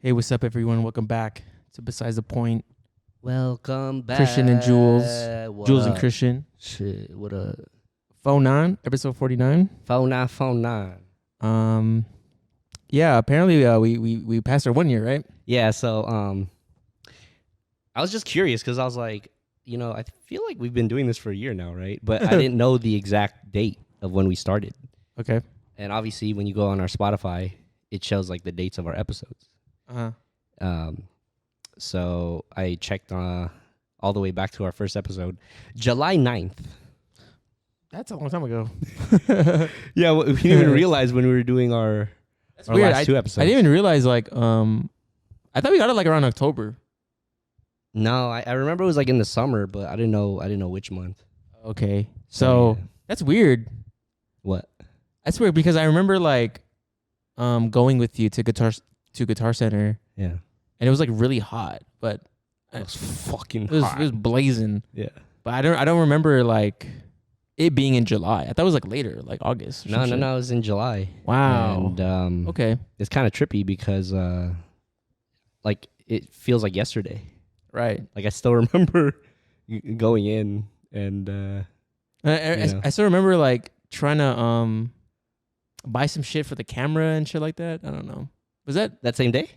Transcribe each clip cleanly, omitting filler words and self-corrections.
Hey, what's up, everyone? Welcome back to Besides the Point. Welcome back. Christian and Jules. What Jules up? and Christian. Shit, what up? Phone 9, episode 49. Phone 9. Yeah, apparently we passed our 1 year, right? Yeah, so I was just curious because I was like, I feel like we've been doing this for a year now, right? But I didn't know the exact date of when we started. Okay. And obviously, when you go on our Spotify, it shows like the dates of our episodes. Uh-huh. So I checked all the way back to our first episode, July 9th. That's a long time ago. Yeah, we didn't even realize when we were doing our Weird. last two episodes. I didn't even realize, I thought we got it like around October. No, I remember it was like in the summer, but I didn't know which month. Okay. So yeah. that's weird. What? That's weird because I remember going with you to Guitar Center. Yeah. And it was like really hot, but It was fucking it hot. was blazing. Yeah. But I don't remember like it being in July. I thought it was like later, like August. Or some shit. No, it was in July. Wow. And okay. it's kind of trippy because like it feels like yesterday. Right. Like I still remember going in and I still remember like trying to buy some shit for the camera and shit like that. I don't know. Was that same day?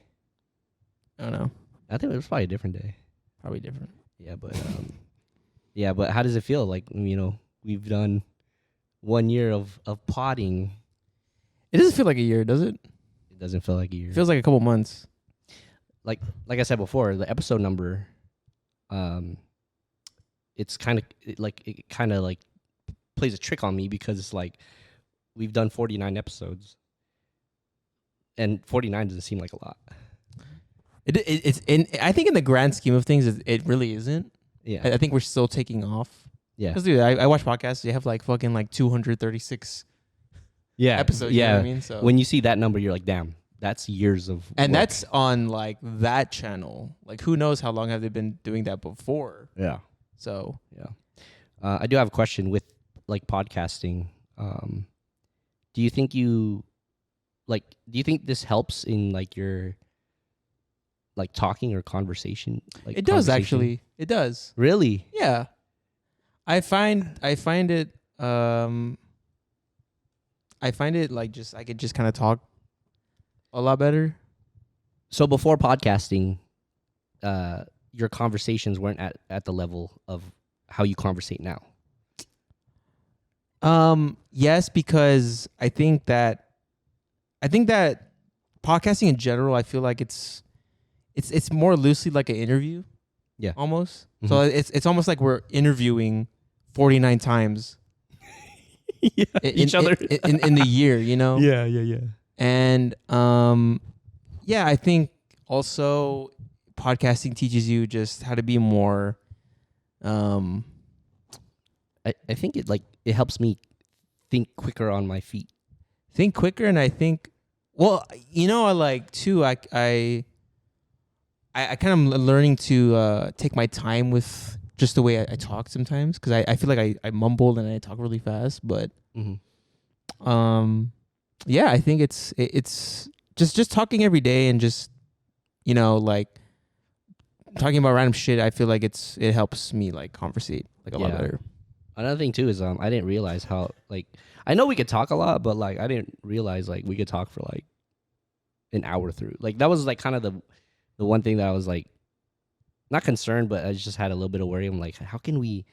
I don't know. I think it was probably a different day. Probably different. Yeah, but how does it feel? Like, we've done 1 year of podding. It doesn't feel like a year, does it? It doesn't feel like a year. It feels like a couple months. Like I said before, the episode number, it's kind of plays a trick on me because it's like we've done 49 episodes, and 49 doesn't seem like a lot. It's I think in the grand scheme of things, it really isn't. Yeah, I think we're still taking off. yeah, Because dude, I watch podcasts. They have like fucking like 236 yeah. episodes. Yeah, You know what I mean, so when you see that number, you're like, damn, that's years of. and work. that's on like that channel. Like who knows how long have they been doing that before? Yeah. So Yeah. I do have a question with like podcasting. Do you think this helps in like your like talking or conversation? Like it does conversation? actually. It does. Really? Yeah. I find it like just I could just kind of talk a lot better. So before podcasting, your conversations weren't at the level of how you conversate now. Yes, because I think that podcasting in general, I feel like it's more loosely like an interview. Yeah. Almost. Mm-hmm. So it's almost like we're interviewing 49 times. Yeah, each other in the year, you know? Yeah. And yeah, I think also podcasting teaches you just how to be more I think it helps me think quicker on my feet. think quicker, and I think I like too I kind of learning to take my time with just the way I talk sometimes, because I feel like I mumble and I talk really fast, but yeah, I think it's just talking every day and just like talking about random shit. I feel like it helps me like conversate like a lot better. Another thing too is I didn't realize how like I know we could talk a lot, but like I didn't realize like we could talk for like an hour through. Like that was like kind of the one thing that I was like not concerned, but I just had a little bit of worry. I'm like, how can we?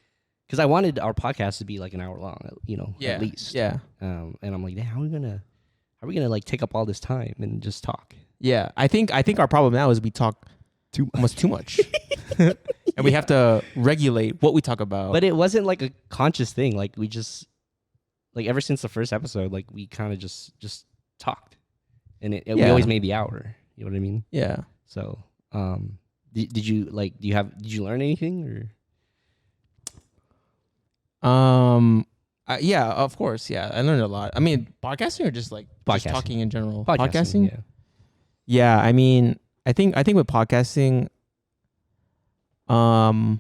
Because I wanted our podcast to be like an hour long, at least. Yeah. And I'm like, how are we gonna like take up all this time and just talk? Yeah. I think our problem now is we talk almost too much. And we have to regulate what we talk about. But it wasn't like a conscious thing. Like we just like ever since the first episode, like we kind of just talked, and we always made the hour. You know what I mean? Yeah. So, did you learn anything or? Yeah, of course. Yeah, I learned a lot. I mean, podcasting or just like just talking in general. Podcasting. Yeah. Yeah, I mean, I think with podcasting, because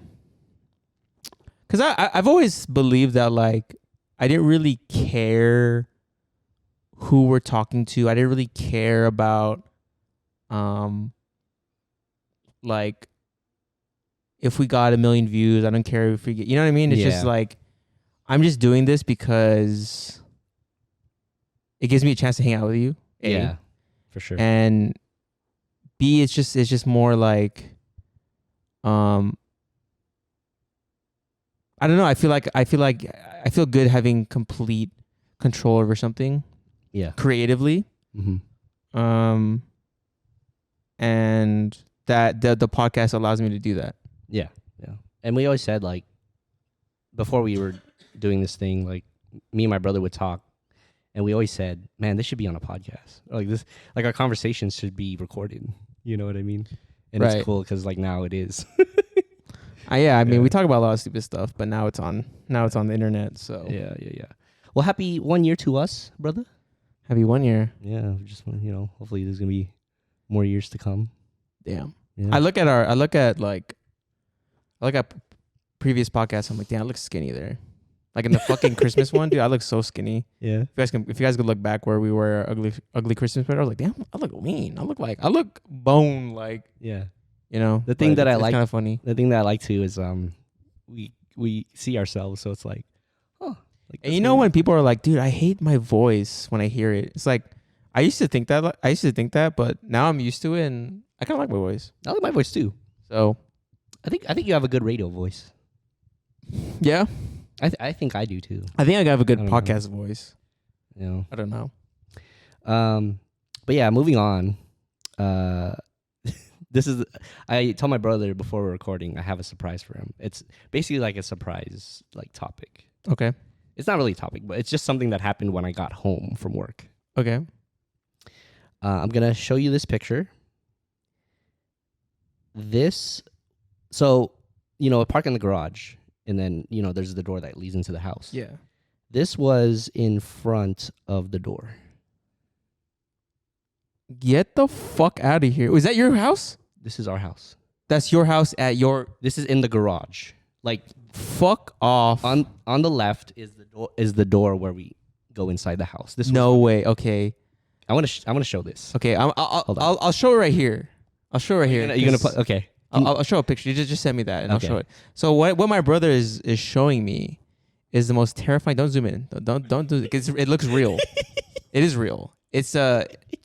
I've always believed that like I didn't really care who we're talking to. I didn't really care about like if we got 1 million views, I don't care if we get, you know what I mean? It's just Yeah. like I'm just doing this because it gives me a chance to hang out with you. A. Yeah, for sure. And B, it's just more like I don't know. I feel good having complete control over something Yeah. creatively. Mm-hmm. And that the podcast allows me to do that. Yeah. Yeah. And we always said, like, before we were doing this thing, like, me and my brother would talk, and we always said, man, this should be on a podcast. Like, this, like, our conversations should be recorded. You know what I mean? And Right. it's cool because, like, now it is. I mean, Yeah. we talk about a lot of stupid stuff, but now it's on the internet. So Yeah. Well, happy 1 year to us, brother. happy 1 year. Yeah. We just, hopefully there's going to be more years to come. Damn. Yeah. I look at previous podcasts. I'm like, damn, I look skinny there. Like in the fucking Christmas one, dude, I look so skinny. Yeah. If you guys could look back where we were ugly Christmas sweater, I was like, damn, I look lean. I look bone, like, Yeah. you know. The thing but that I it's like- kind of funny. The thing that I like too is we see ourselves, so it's like, oh, like And you know when people are like, dude, I hate my voice when I hear it. It's like I used to think that, but now I'm used to it, and I kind of like my voice. I like my voice too. So I think you have a good radio voice. yeah, I think I do too. I think I have a good I don't know. podcast voice. You know. I don't know. But yeah, moving on. This is, I told my brother before we were recording, I have a surprise for him. It's basically like a surprise like topic. Okay. It's not really a topic, but it's just something that happened when I got home from work. Okay. I'm gonna show you this picture. So I park in the garage, and then there's the door that leads into the house. Yeah. This was in front of the door. Get the fuck out of here. Was that your house? This is our house. That's your house at your. This is in the garage. Like, Fuck off. on the left is the door where we go inside the house. This No way. Okay. I want to show this. Okay. Hold on. I'll show it right here. I'll show it right here. You're gonna 'cause put okay. I'll show a picture. You just send me that and Okay. I'll show it. So what my brother is showing me is the most terrifying. Don't zoom in. Don't do it. 'Cause it looks real. It is real. It's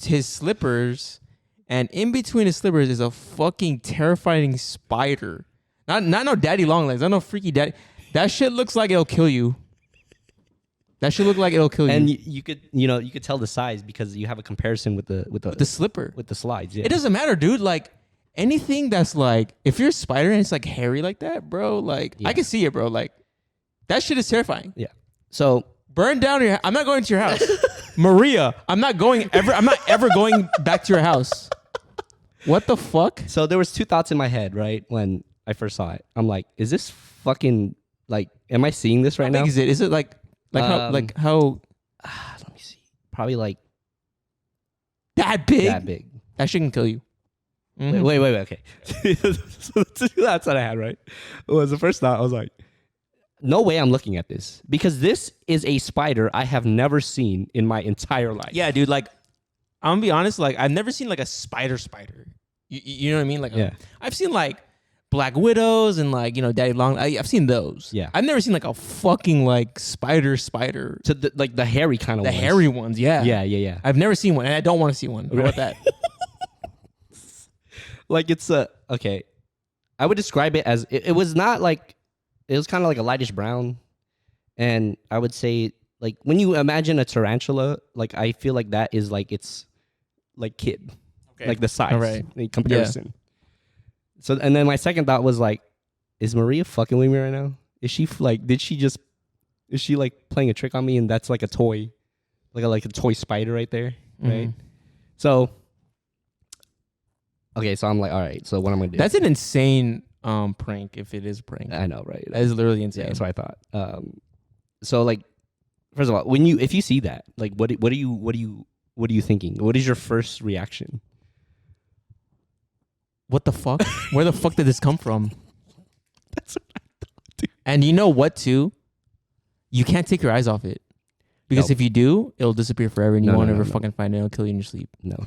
his slippers, and in between his slippers is a fucking terrifying spider. Not no daddy long legs. Not no freaky daddy. That shit looks like it'll kill you. That shit look like it'll kill you. And you could tell the size because you have a comparison with the slipper. with the slides. Yeah. It doesn't matter, dude. Like anything that's like, if you're a spider and it's like hairy like that, bro. Like Yeah. I can see it, bro. Like that shit is terrifying. Yeah. So Burn down your. I'm not going to your house, Maria. I'm not ever going back to your house. What the fuck? So there was two thoughts in my head, right, when I first saw it. I'm like, is this fucking, like, am I seeing this right How now? big is it? Is it like how Let me see. Probably like that big? that big. That shit can kill you. Mhm. Wait, okay. So the two thoughts that I had, right, was the first thought, I was like, no way I'm looking at this. Because this is a spider I have never seen in my entire life. Yeah, dude. Like I'm gonna be honest. Like I've never seen like a spider. You know what I mean? Like Yeah. I've seen like Black Widows and like Daddy Long. I've seen those. Yeah. I've never seen like a fucking like spider. To the hairy kind of The ones. hairy ones. Yeah. Yeah. I've never seen one, and I don't want to see one. How about that? Like it's okay. I would describe it as it was not like, it was kind of like a lightish brown, and I would say like when you imagine a tarantula, like I feel like that is like its like kid, like the size, All right. in comparison. So and then my second thought was like, is Maria fucking with me right now? Is she like is she like playing a trick on me, and that's like a toy, like a toy spider right there, right? Mhm. So okay, so I'm like, all right, so what am I gonna do? That's an insane prank. If it is a prank, I know, right? that is literally insane. Yeah, that's what I thought. So like, first of all, if you see that, like, what are you thinking? What is your first reaction? What the fuck? Where the fuck did this come from? That's what I thought, dude. And you know what too? You can't take your eyes off it. Because Nope. if you do, it'll disappear forever and you No, won't no, ever no. fucking find it. It'll kill you in your sleep. No.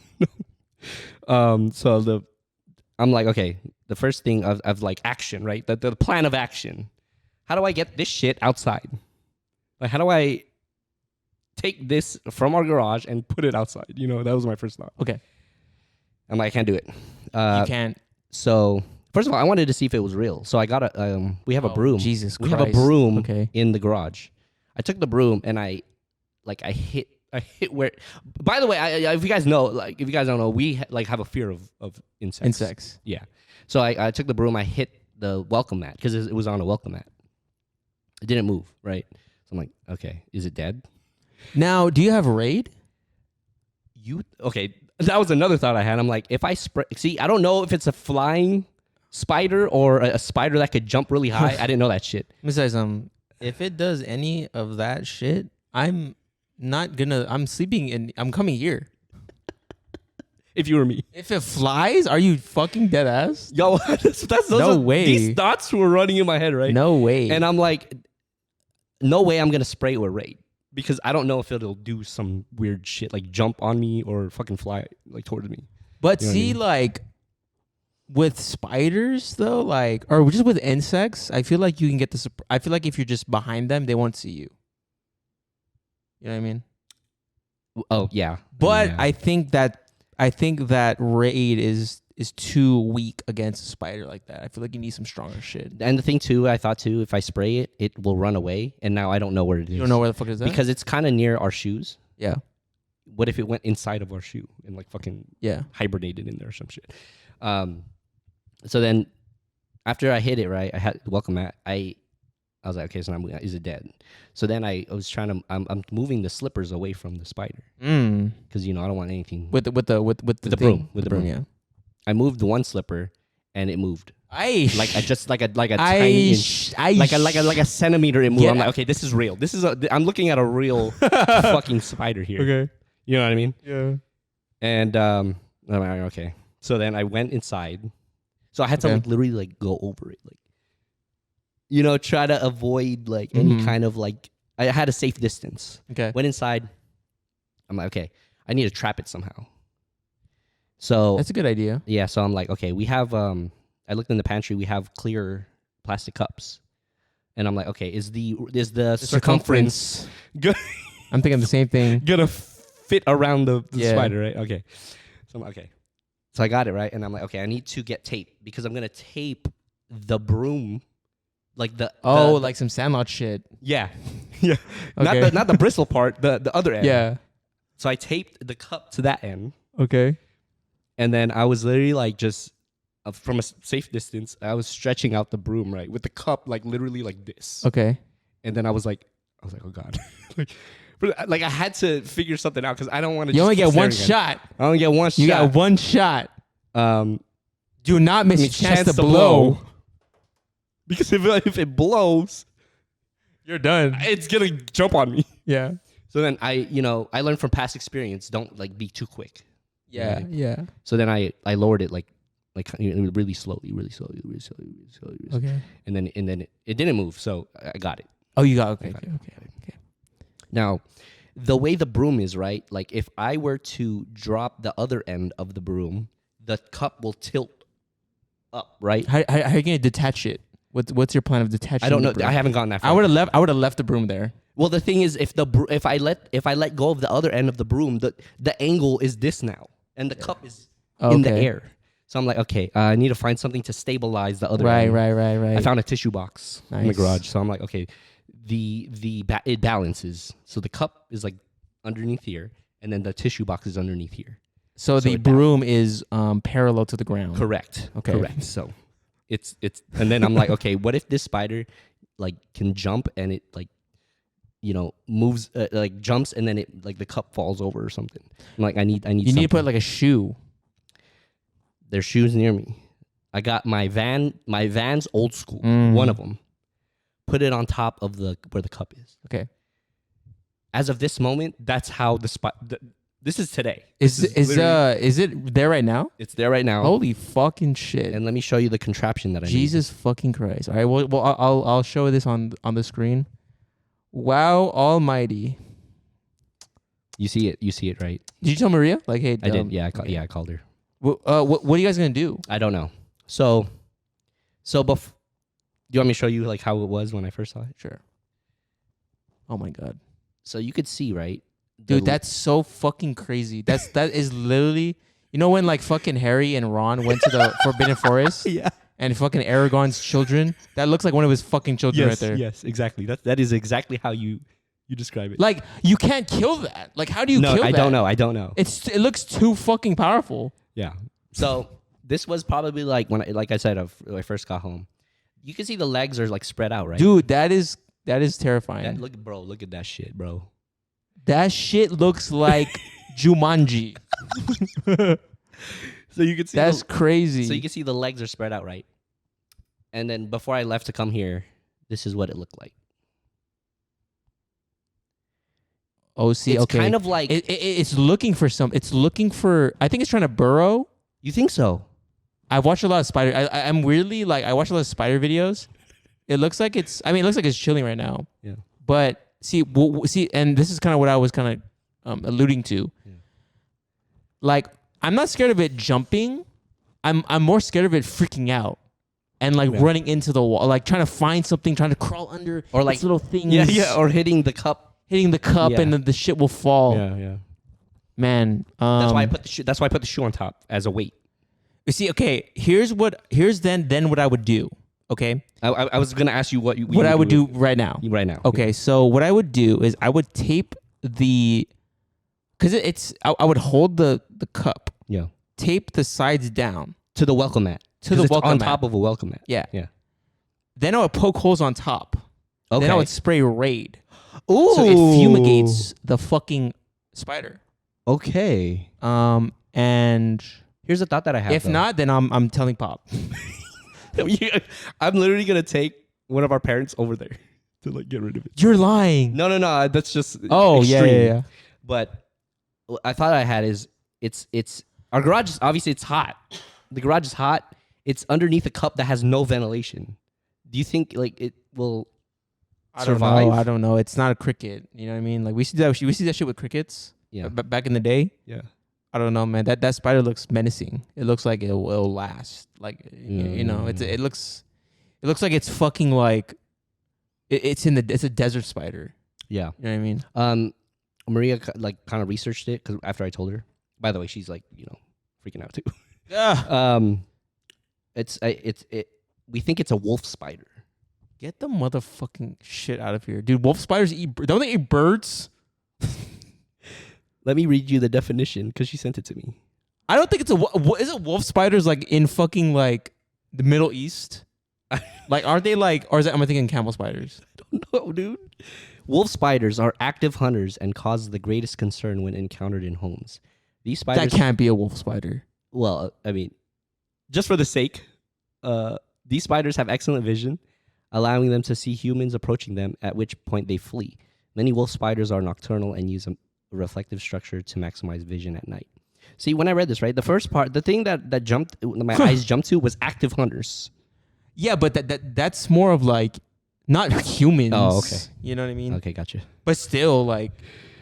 So I'm like, okay, thing of like action, right? The plan of action. How do I get this shit outside? Like, how do I take this from our garage and put it outside? You know, that was my first thought. Okay. I'm like, I can't do it. You can't. So first of all, I wanted to see if it was real. So I got a we have a broom. Jesus We Christ. have a broom Okay. in the garage. I took the broom and I hit where. By the way, if you guys know, like if you guys don't know, we have a fear of insects. Insects. Yeah. So I took the broom. I hit the welcome mat because it was on a welcome mat. It didn't move. Right. So I'm like, okay, is it dead? Now, do you have raid? Okay? That was another thought I had. I'm like, if I spray, see, I don't know if it's a flying spider or a spider that could jump really high. I didn't know that shit. Let me say something. If it does any of that shit, I'm sleeping and I'm coming here. If you were me. If it flies, are you fucking dead ass? Yo, those way. These thoughts were running in my head, right? No way. And I'm like, no way I'm going to spray it with raid. Because I don't know if it'll do some weird shit, like jump on me or fucking fly like towards me. But You know what I see, mean? like with spiders though, like or just with insects, I feel like you can get the. I feel like if you're just behind them, they won't see you. You know what I mean? Oh yeah. But Yeah. I think that raid is too weak against a spider like that. I feel like you need some stronger shit. And the thing too, I thought too, if I spray it, it will run away. And now I don't know where it is. You don't know where the fuck is that? Because it's kind of near our shoes. Yeah. What if it went inside of our shoe and like fucking hibernated in there or some shit? So then after I hit it, right, I had welcome mat. I was like, okay, so now is it dead? So then I was trying to, I'm moving the slippers away from the spider because I don't want anything with the broom, yeah. I moved one slipper and it moved. Like a centimeter it moved. I'm like, okay, this is real. I'm looking at a real fucking spider here. Okay. You know what I mean? Yeah. And I'm like, okay. So then I went inside. So I had to like literally like go over it, like, try to avoid like any kind of like. I had a safe distance. Okay. Went inside. I'm like, okay, I need to trap it somehow. So that's a good idea. Yeah. So I'm like, okay, we have. I looked in the pantry. We have clear plastic cups, and I'm like, okay, is the circumference good? I'm thinking the same thing. Gonna fit around the spider, right? Okay. So I'm like, okay. So I got it right, and I'm like, okay, I need to get tape because I'm gonna tape the broom, like like some Sandlot shit. Yeah, yeah. Okay. Not the bristle part, the other end. Yeah. So I taped the cup to that end. Okay. And then I was literally like just from a safe distance, I was stretching out the broom right with the cup like literally like this. Okay. And then I was like, oh god, like I had to figure something out because I don't want to. You only get one shot. I only get one shot. You got one shot. Do not miss a chance to blow. Because if it blows, you're done. It's gonna jump on me. Yeah. So then I learned from past experience. Don't like be too quick. Yeah. Right? Yeah. So then I lowered it like really slowly. Okay. And then it didn't move. So I got it. Oh, you got okay. Now, the way the broom is, right? Like if I were to drop the other end of the broom, the cup will tilt up, right? How are you gonna detach it? What's your plan of detaching? I don't know. the broom? I haven't gotten that far. I would have left the broom there. Well, the thing is, if I let go of the other end of the broom, the angle is this now, and the cup is in the air. So I'm like, okay, I need to find something to stabilize the other end. Right. I found a tissue box in the garage, so I'm like, okay, it balances. So the cup is like underneath here, and then the tissue box is underneath here. So the broom is parallel to the ground. Correct. Okay. Correct. So it's and then I'm like, okay, what if this spider like can jump and it like moves like jumps and then it like the cup falls over or something. I'm like, I need. You need to put like a shoe. There's shoes near me. I got my Vans old school, one of them. Put it on top of where the cup is. Okay. As of this moment, that's how this is today. Is it there right now? It's there right now. Holy fucking shit! And let me show you the contraption that I Jesus fucking Christ! All right, well, I'll show this on the screen. Wow Almighty! You see it, right? Did you tell Maria? Like, hey, I did. Yeah, I called her. What are you guys gonna do? I don't know. So So do you want me to show you like how it was when I first saw it? Sure. Oh my god. So you could see, right? Dude, that's so fucking crazy. That is literally, you know when like fucking Harry and Ron went to the Forbidden Forest? Yeah. And fucking Aragorn's children? That looks like one of his fucking children right there. Yes, exactly. That is exactly how you describe it. Like, you can't kill that. Like, how do you kill that? I don't know. It looks too fucking powerful. Yeah. So this was probably like when I said when I first got home. You can see the legs are like spread out, right? Dude, that is terrifying. Look at that shit, bro. That shit looks like Jumanji. So you can see that's crazy. So you can see the legs are spread out, right? And then before I left to come here, this is what it looked like. Oh, see, it's okay. kind of like it's looking for some. It's looking for. I think it's trying to burrow. You think so? I've watched a lot of spider. I'm weirdly like I watch a lot of spider videos. It looks like it's. I mean, it looks like it's chilling right now. Yeah. But see, and this is kind of what I was kind of alluding to. Yeah. Like, I'm not scared of it jumping. I'm more scared of it freaking out and like running into the wall, like trying to find something, trying to crawl under or like little things. Yeah, or hitting the cup. And then the shit will fall. Yeah. Man, that's why I put the shoe. That's why I put the shoe on top as a weight. You see, okay. Here's then what I would do. Okay, I was gonna ask you what I would do right now. Right now. Okay, so what I would do is I would tape because I would hold the cup. Yeah. Tape the sides down to the welcome mat. On top of a welcome mat. Yeah. Yeah. Then I would poke holes on top. Okay. Then I would spray Raid. Ooh. So it fumigates the fucking spider. Okay. And here's a thought that I have. If not, then I'm telling Pop. I'm literally gonna take one of our parents over there to like get rid of it. You're lying. No. That's just extreme. Yeah. But I thought I had is it's our garage is obviously it's hot. The garage is hot. It's underneath a cup that has no ventilation. Do you think like it will survive? I don't know. It's not a cricket. You know what I mean? Like we see that shit with crickets. Yeah. Back in the day. Yeah. I don't know, man. That spider looks menacing. It looks like it'll last. Like you know, it looks like it's fucking like it's a desert spider. Yeah. You know what I mean? Maria like kind of researched it because after I told her. By the way, she's like freaking out too. Yeah. We think it's a wolf spider. Get the motherfucking shit out of here, dude. Wolf spiders don't they eat birds? Let me read you the definition because she sent it to me. I don't think is it wolf spiders like in fucking like the Middle East? Like, are they like, or am I thinking camel spiders? I don't know, dude. Wolf spiders are active hunters and cause the greatest concern when encountered in homes. These spiders... That can't be a wolf spider. Well, I mean, just for the sake, these spiders have excellent vision, allowing them to see humans approaching them, at which point they flee. Many wolf spiders are nocturnal and use a reflective structure to maximize vision at night. See, when I read this, right, the first part, the thing that jumped, my eyes jumped to was active hunters. Yeah, but that's more of like, not humans. Oh, okay. You know what I mean? Okay, gotcha. But still, like,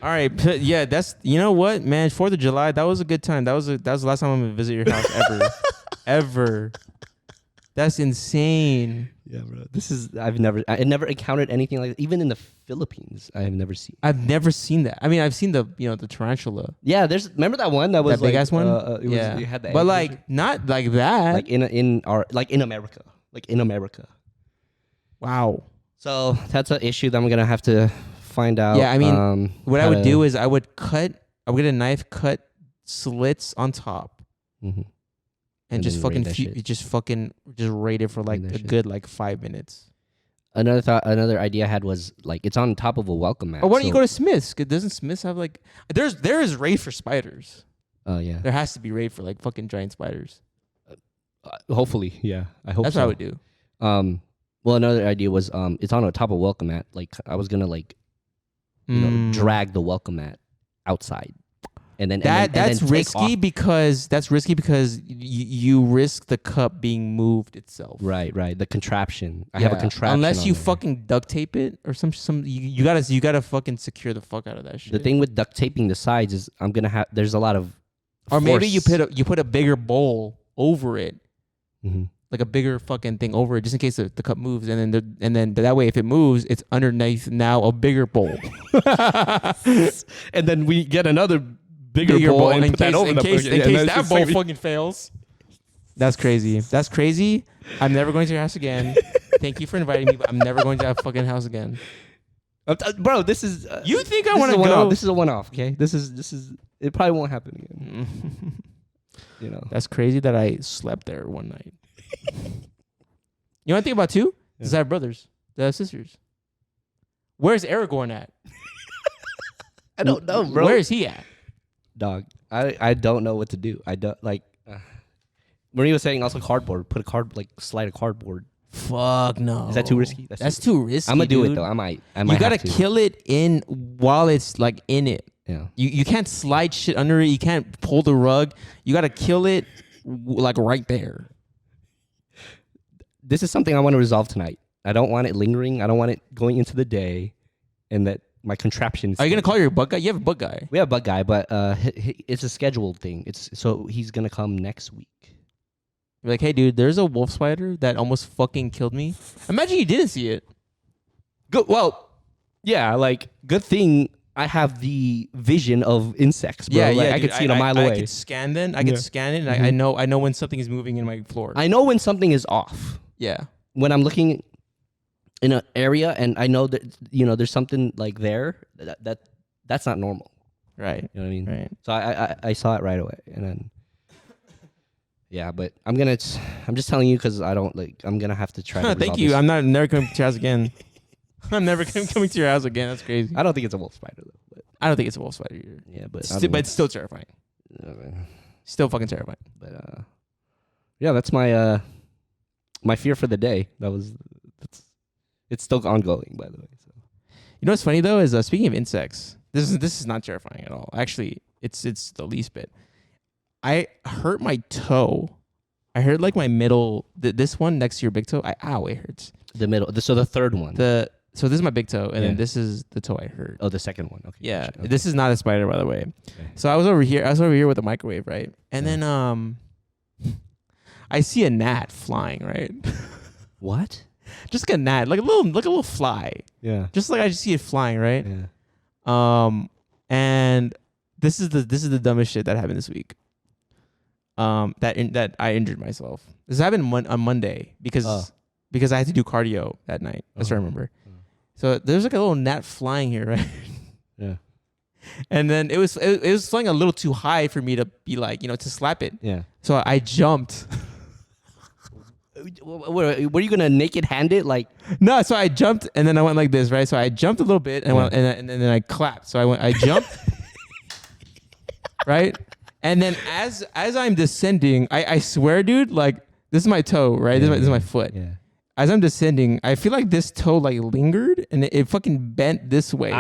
all right, yeah, that's, you know what, man, 4th of July, that was a good time. That was the last time I'm going to visit your house ever. Ever. That's insane. Yeah, bro. I never encountered anything like that. Even in the Philippines, I have never seen. I've never seen that. I mean, I've seen the tarantula. Yeah, remember that one that was that big ass one? Yeah. It had the but like not like that. Like in America. Like in America. Wow. So that's an issue that I'm gonna have to find out. Yeah, I mean, what I would do is I would get a knife, cut slits on top, and just fucking just rate it for like a good like 5 minutes. Another idea I had was like it's on top of a welcome mat. Or why don't you go to Smith's? Doesn't Smith's have like there is raid for spiders? Oh yeah, there has to be raid for like fucking giant spiders. Hopefully, yeah. I hope that's so. what I would do. Well, another idea was it's on the top of welcome mat. Like I was gonna like, drag the welcome mat outside, and then that's risky because you risk the cup being moved itself. Right. The contraption. I have a contraption. Unless you fucking duct tape it or some you gotta fucking secure the fuck out of that shit. The thing with duct taping the sides is there's a lot of or force. maybe you put a bigger bowl over it. Mm-hmm. like a bigger fucking thing over it, just in case the cup moves, and then that way, if it moves, it's underneath now a bigger bowl. And then we get another bigger bowl and put that over in the case bucket. that bowl fucking fails. That's crazy. That's crazy. I'm never going to your house again. Thank you for inviting me, but I'm never going to that fucking house again. Bro, this is. You think I want to go? This is a one-off. Okay, this is. It probably won't happen again. You know. That's crazy that I slept there one night. You know what I think about too? Yeah. Is I have brothers. They have sisters. Where's Aragorn at? I don't know, bro. Where is he at? Dog, I don't know what to do. I don't like. Marie was saying also cardboard. Put a slide a cardboard. Fuck no. Is that too risky? That's too risky. I'm gonna do dude. it though. I might. You gotta kill it in while it's like in it. Yeah. You can't slide shit under it. You can't pull the rug. You gotta kill it like right there. This is something I want to resolve tonight. I don't want it lingering. I don't want it going into the day, and that my contraption. Are you gonna call your bug guy? You have a bug guy. We have a bug guy, but it's a scheduled thing. So he's gonna come next week. You're like, hey, dude, there's a wolf spider that almost fucking killed me. Imagine you didn't see it. Good. Well, yeah. Like, good thing I have the vision of insects, bro. Yeah, like, yeah. I could see it a mile away. I could scan them. I could scan it, and I know when something is moving in my floor. I know when something is off. Yeah. When I'm looking in an area and I know that there's something like there that's not normal. Right. You know what I mean? Right. So I saw it right away, and then yeah, but I'm just telling you because I don't like. I'm gonna have to try. To Thank you. This. I'm never coming to your house again. I'm never coming to your house again. That's crazy. I don't think it's a wolf spider though. But I don't think it's a wolf spider either. yeah, but It's still terrifying. Still fucking terrifying. But yeah, that's my my fear for the day. It's still ongoing, by the way. So. You know what's funny though is speaking of insects, this is not terrifying at all. Actually, it's the least bit. I hurt my toe. I hurt like my middle. This one next to your big toe. Ow! It hurts. The middle. So the third one. So this is my big toe, and then this is the toe I hurt. Oh, the second one. Okay. Yeah, Gotcha. Okay. this is not a spider, by the way. Okay. So I was over here with a microwave, right? And then I see a gnat flying, right? What? Just like a gnat, like a little fly. Yeah. Just like I just see it flying, right? Yeah. And this is the dumbest shit that happened this week. That I injured myself. This happened on Monday because I had to do cardio that night. That's what I remember. So there's like a little gnat flying here, right? Yeah. And then it was flying a little too high for me to be like, to slap it. Yeah. So I jumped. Were you gonna naked hand it like? No, so I jumped and then I went like this, right? So I jumped a little bit and and then I clapped. So I jumped, right? And then as I'm descending, I swear, dude, like this is my toe, right? This is my foot. Yeah. As I'm descending, I feel like this toe like lingered and it fucking bent this way.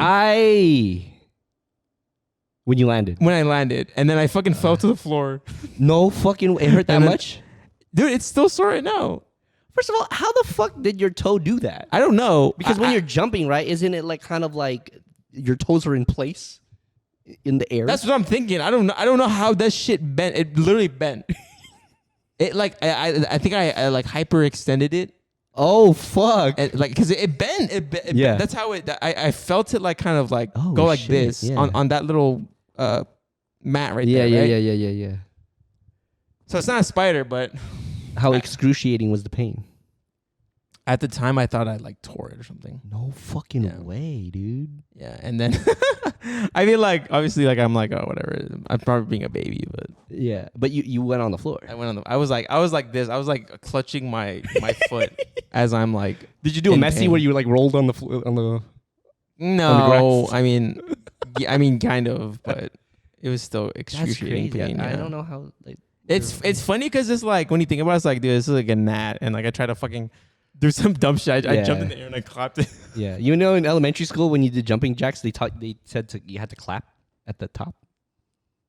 When you landed. When I landed, and then I fucking fell to the floor. No fucking way. It hurt that much? Dude, it's still sore right now. First of all, how the fuck did your toe do that? I don't know. Because when you're jumping, right, isn't it like kind of like your toes are in place in the air? That's what I'm thinking. I don't know how that shit bent. It literally bent. It like I think I like hyperextended it. Oh fuck! And, like because it bent. It yeah. Bent. That's how it. I felt it like kind of like oh, go like shit. this on that little mat right there. Yeah, right? yeah. So it's not a spider, but how excruciating was the pain? At the time, I thought I like tore it or something. No fucking way, dude. Yeah, and then I mean, like obviously, like I'm like, oh, whatever. I'm probably being a baby, but yeah. But you went on the floor. I went on the. I was like this. I was like clutching my foot as I'm like. Did you do a messy where you like rolled on the floor on the? No, I mean, kind of, but it was still excruciating pain. I don't know how. Like, it's funny because it's like when you think about it, it's like, dude, this is like a gnat, and like I try to fucking do some dumb shit. I jumped in the air and I clapped it. Yeah, you know, in elementary school when you did jumping jacks, they said you had to clap at the top.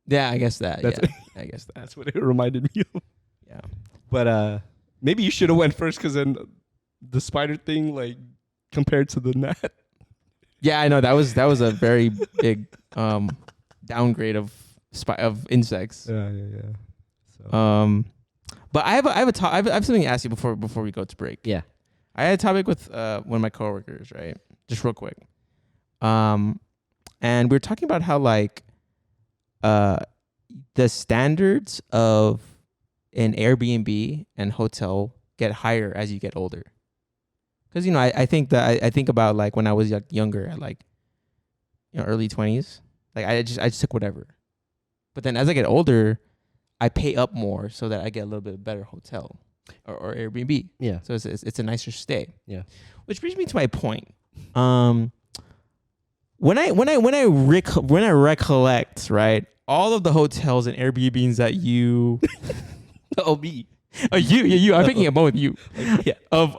Yeah, I guess that. I guess that's what it reminded me of. Yeah, but maybe you should have went first because then the spider thing, like compared to the gnat. Yeah, I know that was a very big downgrade of insects. Yeah. So. But I have something to ask you before we go to break. Yeah. I had a topic with one of my coworkers, right? Just real quick. And we were talking about how like the standards of an Airbnb and hotel get higher as you get older. Because I think that I think about like when I was younger, at like early 20s, like I just took whatever. But then as I get older, I pay up more so that I get a little bit better hotel or Airbnb. Yeah. So it's a nicer stay. Yeah. Which brings me to my point. When I recollect, right, all of the hotels and Airbnbs that you Oh, me. you I'm thinking about you. Yeah. Of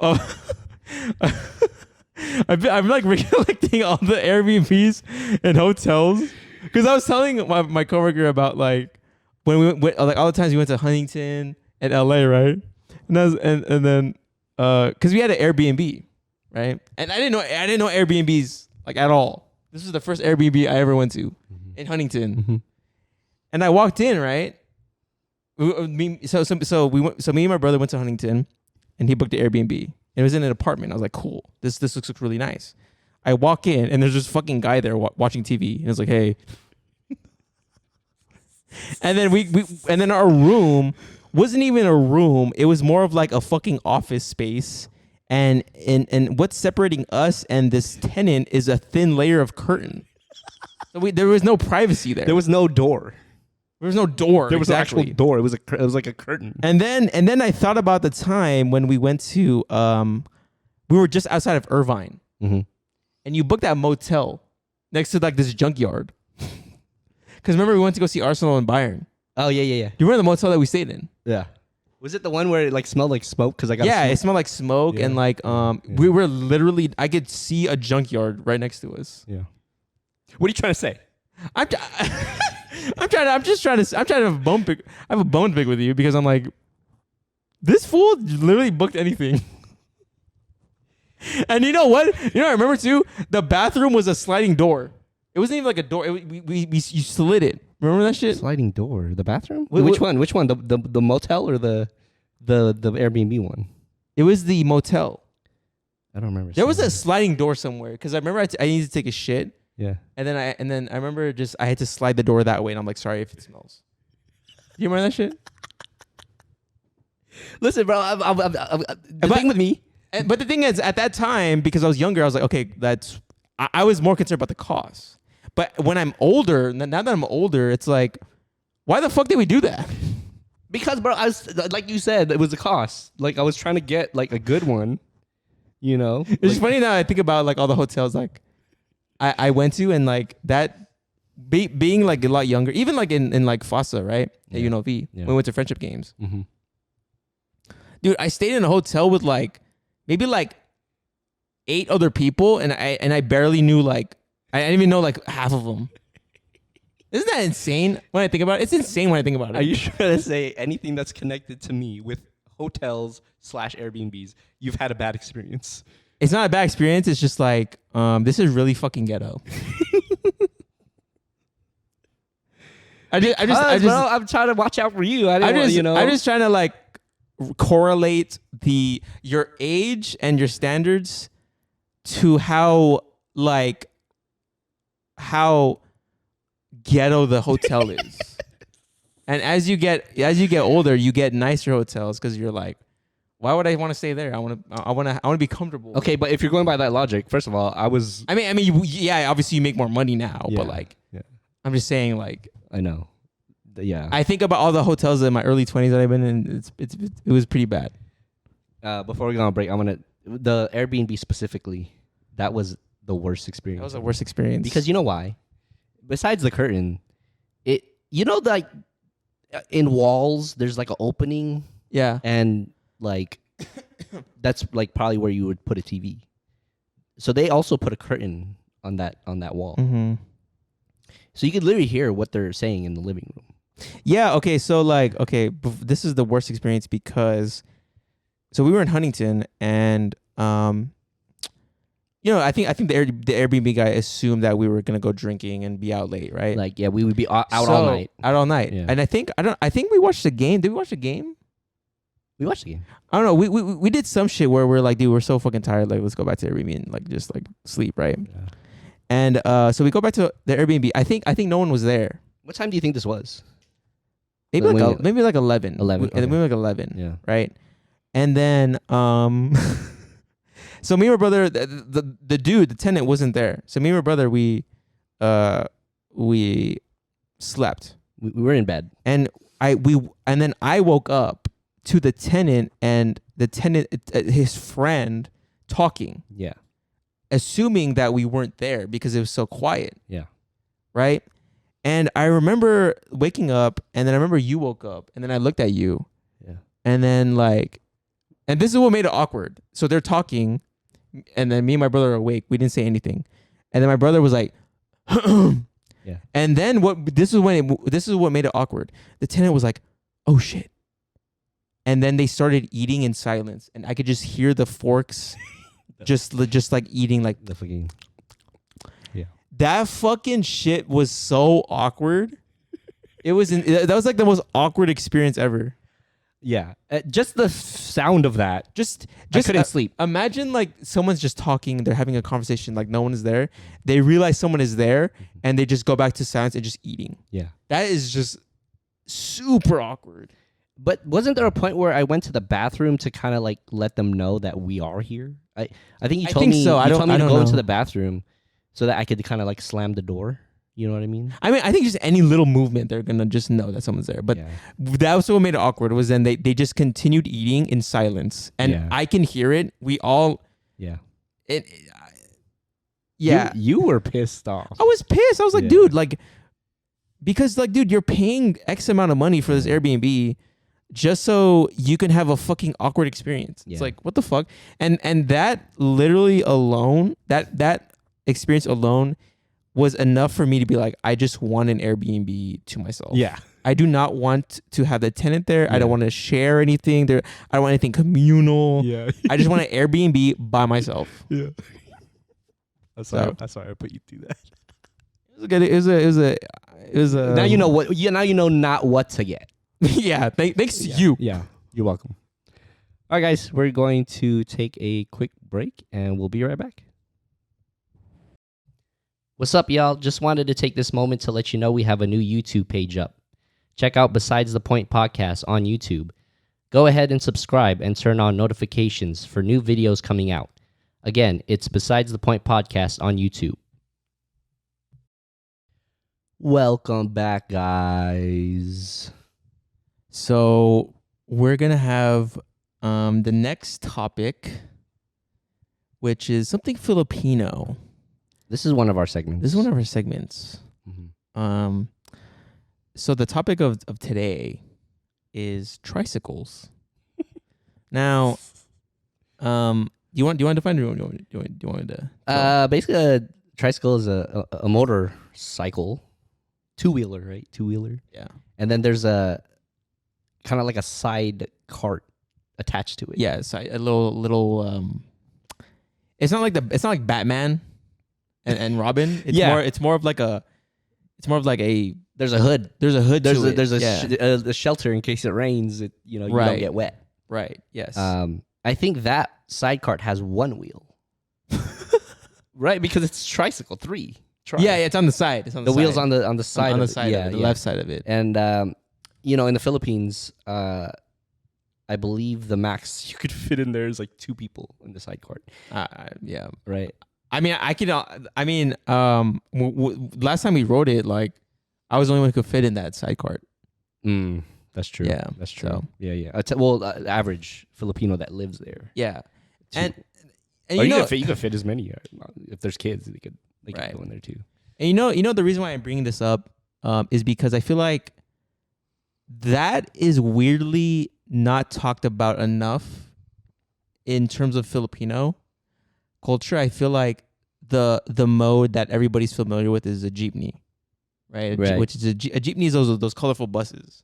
I'm like recollecting all the Airbnbs and hotels because I was telling my coworker about like when we went like all the times we went to Huntington and LA, right? And then because we had an Airbnb, right? And I didn't know Airbnbs like at all. This was the first Airbnb I ever went to in Huntington, and I walked in, right? So me and my brother went to Huntington, and he booked the Airbnb. It was in an apartment. I was like, cool. This looks really nice. I walk in, and there's this fucking guy there watching TV, and it's like, hey. And then and then our room wasn't even a room. It was more of like a fucking office space. And what's separating us and this tenant is a thin layer of curtain. So there was no privacy there. There was no door. There was no door. There was exactly. an actual door. It was like a curtain. And then I thought about the time when we went to we were just outside of Irvine, and you booked that motel next to like this junkyard. Because remember we went to go see Arsenal and Bayern. Oh yeah. You remember the motel that we stayed in? Yeah. Was it the one where it like smelled like smoke? Because I got it smelled like smoke and like we were literally I could see a junkyard right next to us. Yeah. What are you trying to say? I'm just trying to have a bone pick. I have a bone pick with you because I'm like, this fool literally booked anything. And you know what? I remember too. The bathroom was a sliding door. It wasn't even like a door. You slid it. Remember that shit? Sliding door. The bathroom? Wait, Which one? Which one? The motel or the Airbnb one? It was the motel. I don't remember. There was a sliding door somewhere because I remember I needed to take a shit. Yeah. And then I remember I had to slide the door that way, and I'm like, sorry if it smells. You remember that shit? Listen, bro. The thing with me. But the thing is, at that time, because I was younger, I was like, okay, I was more concerned about the cost. But when I'm older, now that I'm older, it's like, why the fuck did we do that? Because, bro, I was like you said, it was the cost. Like I was trying to get like a good one. It's funny now I think about like all the hotels like I went to and like that being like a lot younger, even like in like FOSA, right? At UNLV, when we went to friendship games. Mm-hmm. Dude, I stayed in a hotel with like maybe like 8 other people, and I barely knew like I didn't even know like half of them. Isn't that insane when I think about it? It's insane when I think about it. Are you trying to say anything that's connected to me with hotels / Airbnbs, you've had a bad experience? It's not a bad experience. It's just like, this is really fucking ghetto. I'm trying to watch out for you. I'm just trying to like correlate your age and your standards to how ghetto the hotel is. And as you get older, you get nicer hotels because you're like, why would I want to stay there? I want to be comfortable. Okay, but if you're going by that logic, first of all, I mean, obviously you make more money now, but like, I'm just saying, like, I know, I think about all the hotels in my early 20s that I've been in. It was pretty bad. Before we go on break, the Airbnb specifically. That was the worst experience. That was the worst experience because you know why? Besides the curtain, like in walls, there's like an opening. Yeah, and like that's like probably where you would put a TV. So they also put a curtain on that wall. Mm-hmm. So you could literally hear what they're saying in the living room. Yeah. Okay. So this is the worst experience because, so we were in Huntington and I think the Airbnb guy assumed that we were gonna go drinking and be out late, right? Like, yeah, we would be out all night. Out all night. Yeah. And I think we watched the game. Did we watch the game? We watched the game. I don't know. We did some shit where we're like, dude, we're so fucking tired. Like, let's go back to the Airbnb and like just like sleep, right? Yeah. And so we go back to the Airbnb. I think no one was there. What time do you think this was? Maybe When like we- maybe like 11. 11, okay. Maybe like 11. Yeah. Right. And then so me and my brother, the dude, the tenant wasn't there. So me and my brother, we slept. We were in bed. And then I woke up to the tenant and the tenant, his friend, talking, Yeah. assuming that we weren't there because it was so quiet. Yeah. Right. And I remember waking up, and then I remember you woke up, and then I looked at you, Yeah. and then and this is what made it awkward. So they're talking, and then me and my brother are awake. We didn't say anything, and then my brother was like, Yeah. And then this is what made it awkward. The tenant was like, "Oh shit," and then they started eating in silence, and I could just hear the forks, just like eating like. The fucking. That fucking shit was so awkward. That was like the most awkward experience ever. Yeah. Just the sound of that. Just I couldn't sleep. Imagine like someone's just talking, they're having a conversation, like no one is there. They realize someone is there, and they just go back to silence and just eating. Yeah. That is just super awkward. But wasn't there a point where I went to the bathroom to kind of like let them know that we are here? I think you I told think me so. you told me I to don't go know. into the bathroom so that I could kind of like slam the door. You know what I mean? I mean, I think just any little movement, they're gonna just know that someone's there. But yeah. that was what made it awkward. Was then they just continued eating in silence, and Yeah. I can hear it. We all Yeah. yeah. You were pissed off. I was pissed. I was like, Yeah. dude, like, because like, dude, you're paying X amount of money for this Airbnb just so you can have a fucking awkward experience. Yeah. It's like, what the fuck? And that literally alone, that experience alone was enough for me to be like, I just want an Airbnb to myself. Yeah. I do not want to have the tenant there. I Yeah. don't want to share anything there. I don't want anything communal. Yeah. I just want an Airbnb by myself. Yeah. That's why- that's why I put you through that. It was good. It was a Now you know what. Now you know not what to get. yeah. Thanks to you. Yeah. You're welcome. All right, guys. We're going to take a quick break, and we'll be right back. What's up, y'all? Just wanted to take this moment to let you know we have a new YouTube page up. Check out Besides the Point podcast on YouTube. Go ahead and subscribe and turn on notifications for new videos coming out. Again, it's Besides the Point podcast on YouTube. Welcome back, guys. So we're gonna have the next topic, which is something Filipino. This is one of our segments. This is one of our segments. Mhm. So the topic of today is tricycles. Now, do you want to define it, or do you want to? Basically, a tricycle is a motorcycle, two-wheeler, right? Two-wheeler. Yeah. And then there's a kind of like a side cart attached to it. Yeah, it's a little. It's not like Batman and Robin. Yeah. It's more of like a. There's a hood. There's a hood. to it. There's Yeah. a shelter in case it rains. You don't Right. get wet. Right. Yes. I think that side cart has one wheel. Right, because it's tricycle 3. yeah, it's on the side. It's on the, The wheels side. on the side. on the of it. side Yeah, of it, the yeah. left side of it. And in the Philippines, I believe the max you could fit in there is like 2 people in the side cart. Yeah. Right. I mean, last time we rode it, like, I was the only one who could fit in that side cart. That's true. Yeah, That's true. so- Yeah. Average Filipino that lives there. Yeah. Two- And Or you know, you could fit as many. If there's kids, they could Right. go in there too. and you know the reason why I'm bringing this up is because I feel like that is weirdly not talked about enough in terms of Filipino culture. I feel like the mode that everybody's familiar with is a jeepney, right? Right. Which is a jeepney is those colorful buses.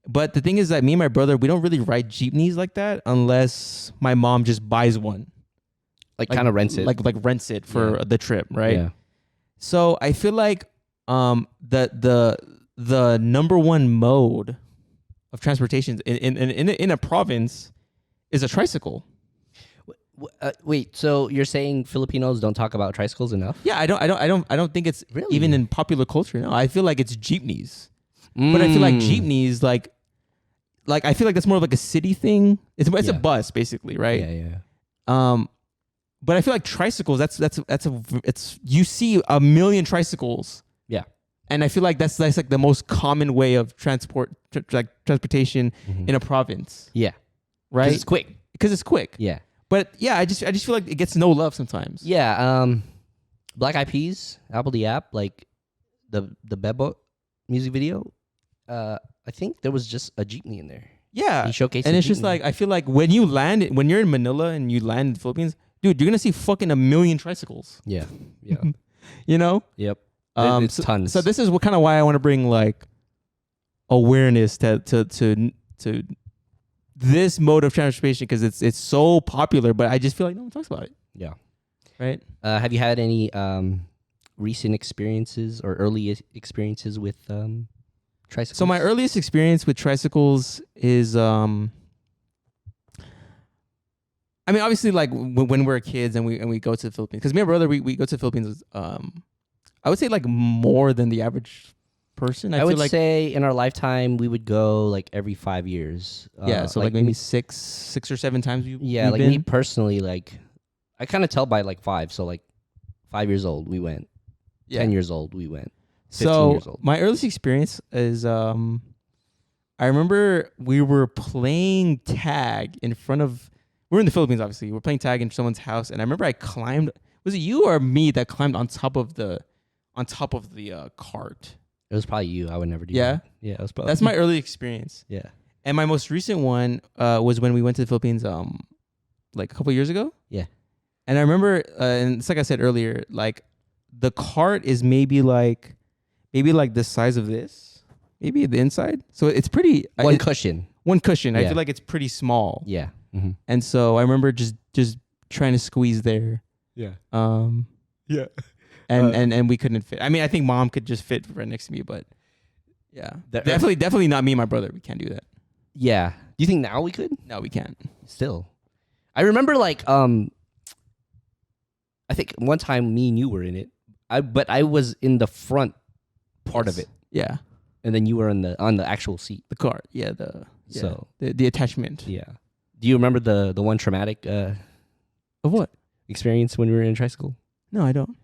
But the thing is that me and my brother, we don't really ride jeepneys like that unless my mom just buys one. Like kind of rents it. Like rents it for Yeah. the trip, right? Yeah. So I feel like the number one mode of transportation in a province is a tricycle. Wait, so you're saying Filipinos don't talk about tricycles enough? Yeah, I don't think it's Really? even in popular culture. No, I feel like it's jeepneys. But I feel like jeepneys, like I feel like that's more of like a city thing. It's a bus basically, right? Yeah. But I feel like tricycles. It's you see a million tricycles. Yeah. And I feel like that's like the most common way of transportation in a province. Yeah. Right. It's quick. Because it's quick. Yeah. But yeah, I just feel like it gets no love sometimes. Yeah. Black Eyed Peas, Apple the App, like the Bebo music video. I think there was just a jeepney in there. Yeah. He showcased and a it's just jeepney. like, I feel like when you're in Manila and you land in the Philippines, dude, you're gonna see fucking a million tricycles. Yeah. Yeah. You know? Yep. It's tons. So this is what kind of why I want to bring like awareness to this mode of transportation, because it's so popular, but I just feel like no one talks about it. Yeah. Right. Have you had any recent experiences or early experiences with tricycles? So my earliest experience with tricycles is I mean, obviously, like when we're kids and we go to the Philippines, because me and my brother we go to the Philippines. I would say like more than the average person. I would like, say in our lifetime we would go like every 5 years. Yeah, so like maybe six or seven times. Yeah, like me personally, like I kind of tell by like 5. So like 5 years old we went. 10 years old we went. 15 years old. My earliest experience is I remember we were playing tag in front of. We're in the Philippines, obviously. We're playing tag in someone's house, and I remember I climbed. Was it you or me that climbed on top of the cart? It was probably you. I would never do Yeah? that. Yeah, it was probably. That's my early experience. Yeah. And my most recent one was when we went to the Philippines like a couple years ago. Yeah. And I remember, and it's like I said earlier, like the cart is maybe like the size of this, maybe the inside. So it's pretty One cushion. One cushion. I Yeah. feel like it's pretty small. Yeah. Mm-hmm. And so I remember just trying to squeeze there. Yeah. Yeah. And we couldn't fit. I mean, I think mom could just fit right next to me, but yeah, definitely not me and my brother. We can't do that. Yeah. Do you think now we could? No, we can't. Still. I remember like I think one time me and you were in it. But I was in the front part of it. Yeah. And then you were on the actual seat. The cart. Yeah. The attachment. Yeah. Do you remember the one traumatic Of what? experience when we were in a tricycle? No, I don't.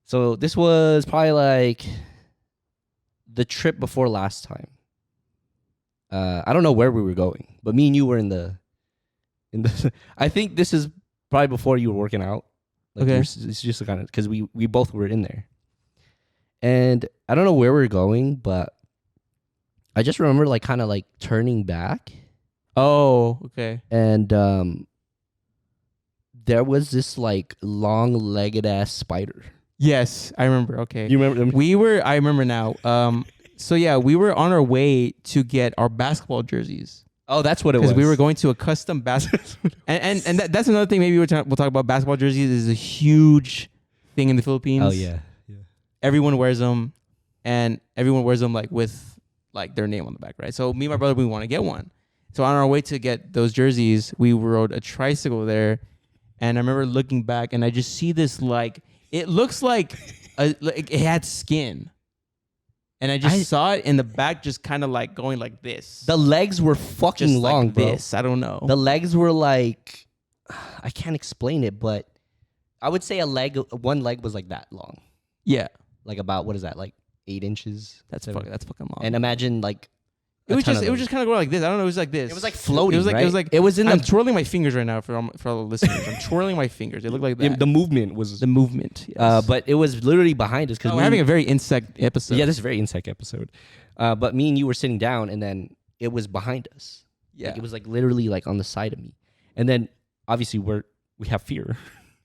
So this was probably like the trip before last time. I don't know where we were going, but me and you were in the. I think this is probably before you were working out. Like okay. It's just kind of because we both were in there, and I don't know where we were going, but I just remember like kind of like turning back. Oh, okay. And there was this like long-legged ass spider. Yes, I remember. Okay. You remember them? I remember now. So yeah, we were on our way to get our basketball jerseys. Oh, that's what it was. Because we were going to a custom basketball. and that's another thing. Maybe we'll talk about basketball jerseys. Is a huge thing in the Philippines. Oh yeah. Everyone wears them, and everyone wears them like with like their name on the back, right? So me and my brother, we want to get one. So on our way to get those jerseys, we rode a tricycle there, and I remember looking back, and I just see this like it looks like like it had skin, and I just saw it in the back, just kind of like going like this. The legs were fucking just long, like bro. this. I don't know. The legs were like, I can't explain it, but I would say one leg was like that long. Yeah, like about what is that, like 8 inches? That's fucking long. And imagine like. It was just kind of going like this. I don't know. It was like this. It was like floating. It was in. I'm twirling my fingers right now for all the listeners. I'm twirling my fingers. It looked like that. The movement was the movement. Yes. But it was literally behind us because we're having a very insect episode. Yeah, this is a very insect episode. But me and you were sitting down, and then it was behind us. Yeah, like, it was like literally like on the side of me, and then obviously we have fear.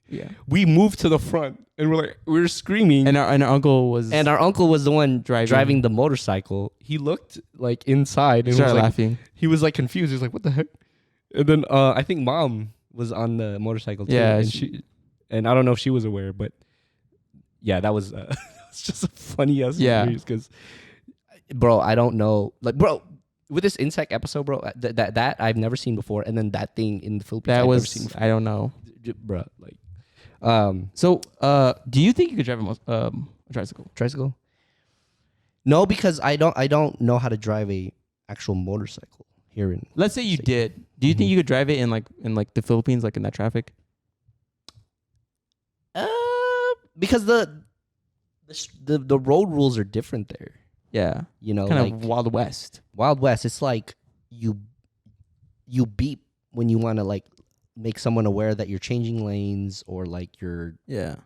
Yeah, we moved to the front, and we're screaming, and our uncle was the one driving the motorcycle. He looked like inside and started was laughing. He was like confused. He was like, "What the heck?" And then I think mom was on the motorcycle too. Yeah, and I don't know if she was aware, but yeah, that was it's just a funny ass experience because, bro, I don't know, like, bro, with this insect episode, bro, that I've never seen before, and then that thing in the Philippines That I've never was seen before. I don't know. Bro, like, So, do you think you could drive a tricycle? tricycle? No, because I don't know how to drive a actual motorcycle here in. Let's say you did. Do you think you could drive it in the Philippines, like in that traffic? Because the road rules are different there. Yeah, You know, kind like of Wild West. Wild West. It's like you beep when you want to like make someone aware that you're changing lanes, or like you're Yeah.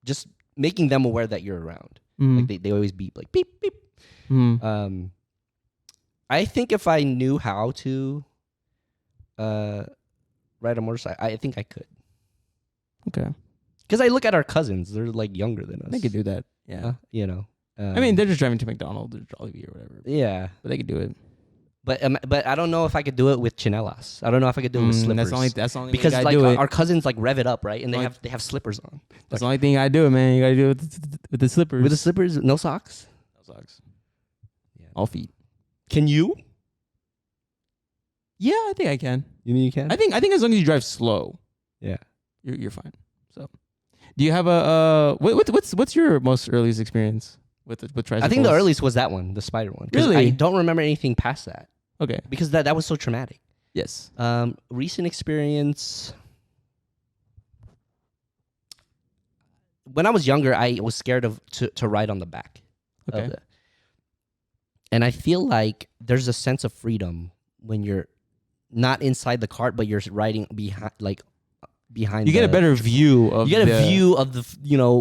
just making them aware that you're around. Mm. Like they always beep, like beep beep. Mm. I think if I knew how to ride a motorcycle, I think I could. Okay. Because I look at our cousins; they're like younger than us. They could do that. Yeah. You know. I mean, they're just driving to McDonald's or Jollibee or whatever. Yeah, But they could do it. but I don't know if I could do it with chinelas. I don't know if I could do it with slippers. That's the only because way you like gotta do it. our cousins like rev it up, right? And Only- they have slippers on. That's the only thing I do it, man. You gotta do it with the slippers. With the slippers, no socks. No socks. Yeah. All feet. Can you? Yeah, I think I can. You mean you can? I think as long as you drive slow, Yeah. you're fine. So, do you have a what's your most earliest experience with tricycles? I think the earliest was that one, the spider one. 'Cause Really? I don't remember anything past that Okay. because that was so traumatic. Yes. Recent experience. When I was younger, I was scared to ride on the back. Okay. And I feel like there's a sense of freedom when you're not inside the cart, but you're riding behind. You get a better view of. You get a view of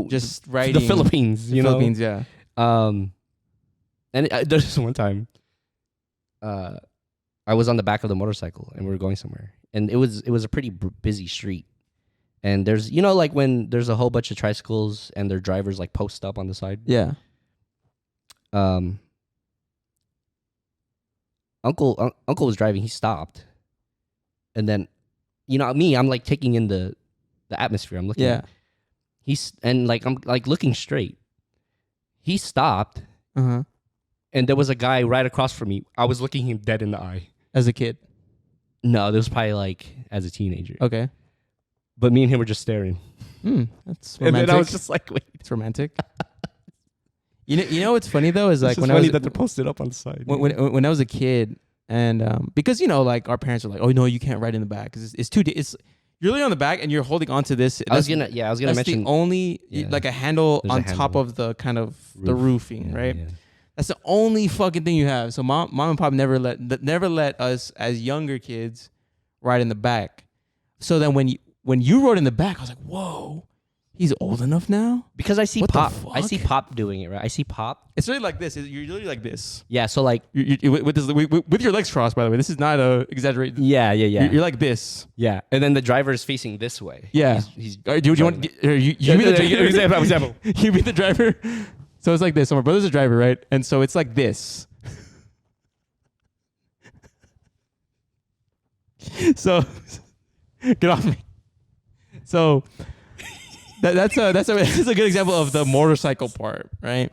just the riding Philippines. You know, Philippines, yeah. And there's this one time, I was on the back of the motorcycle and we were going somewhere, and it was a pretty busy street. And there's like when there's a whole bunch of tricycles and their drivers like post up on the side. Yeah. Uncle was driving. He stopped, and then, me, I'm like taking in the atmosphere. I'm looking. Yeah. I'm like looking straight. He stopped, Uh-huh. and there was a guy right across from me. I was looking him dead in the eye. As a kid. No, this was probably like as a teenager. Okay. But me and him were just staring. That's romantic. And then I was just like, wait. It's romantic. You know what's funny though is like when I was that they're posted up on the side. when I was a kid, and because like our parents are like, oh no, you can't ride in the back because it's too you're really on the back and you're holding onto this. I was gonna that's mention the only yeah. like a handle There's on a handle. top of the kind of the roofing, Yeah, right? yeah. That's the only fucking thing you have. So mom and pop never let us as younger kids ride in the back. So then when you rode in the back, I was like, whoa, he's old enough now? Because I see What the Pop. I fuck? see Pop doing it, right? I see Pop. It's really like this. You're literally like this. Yeah, so like With your legs crossed, by the way. This is not a exaggerate. yeah. You're like this. Yeah. And then the driver is facing this way. Yeah. He's Do you want you be the driver? example. You be the driver. So it's like this. So my brother's a driver, right? And so it's like this. So get off me. So that's a good example of the motorcycle part, right?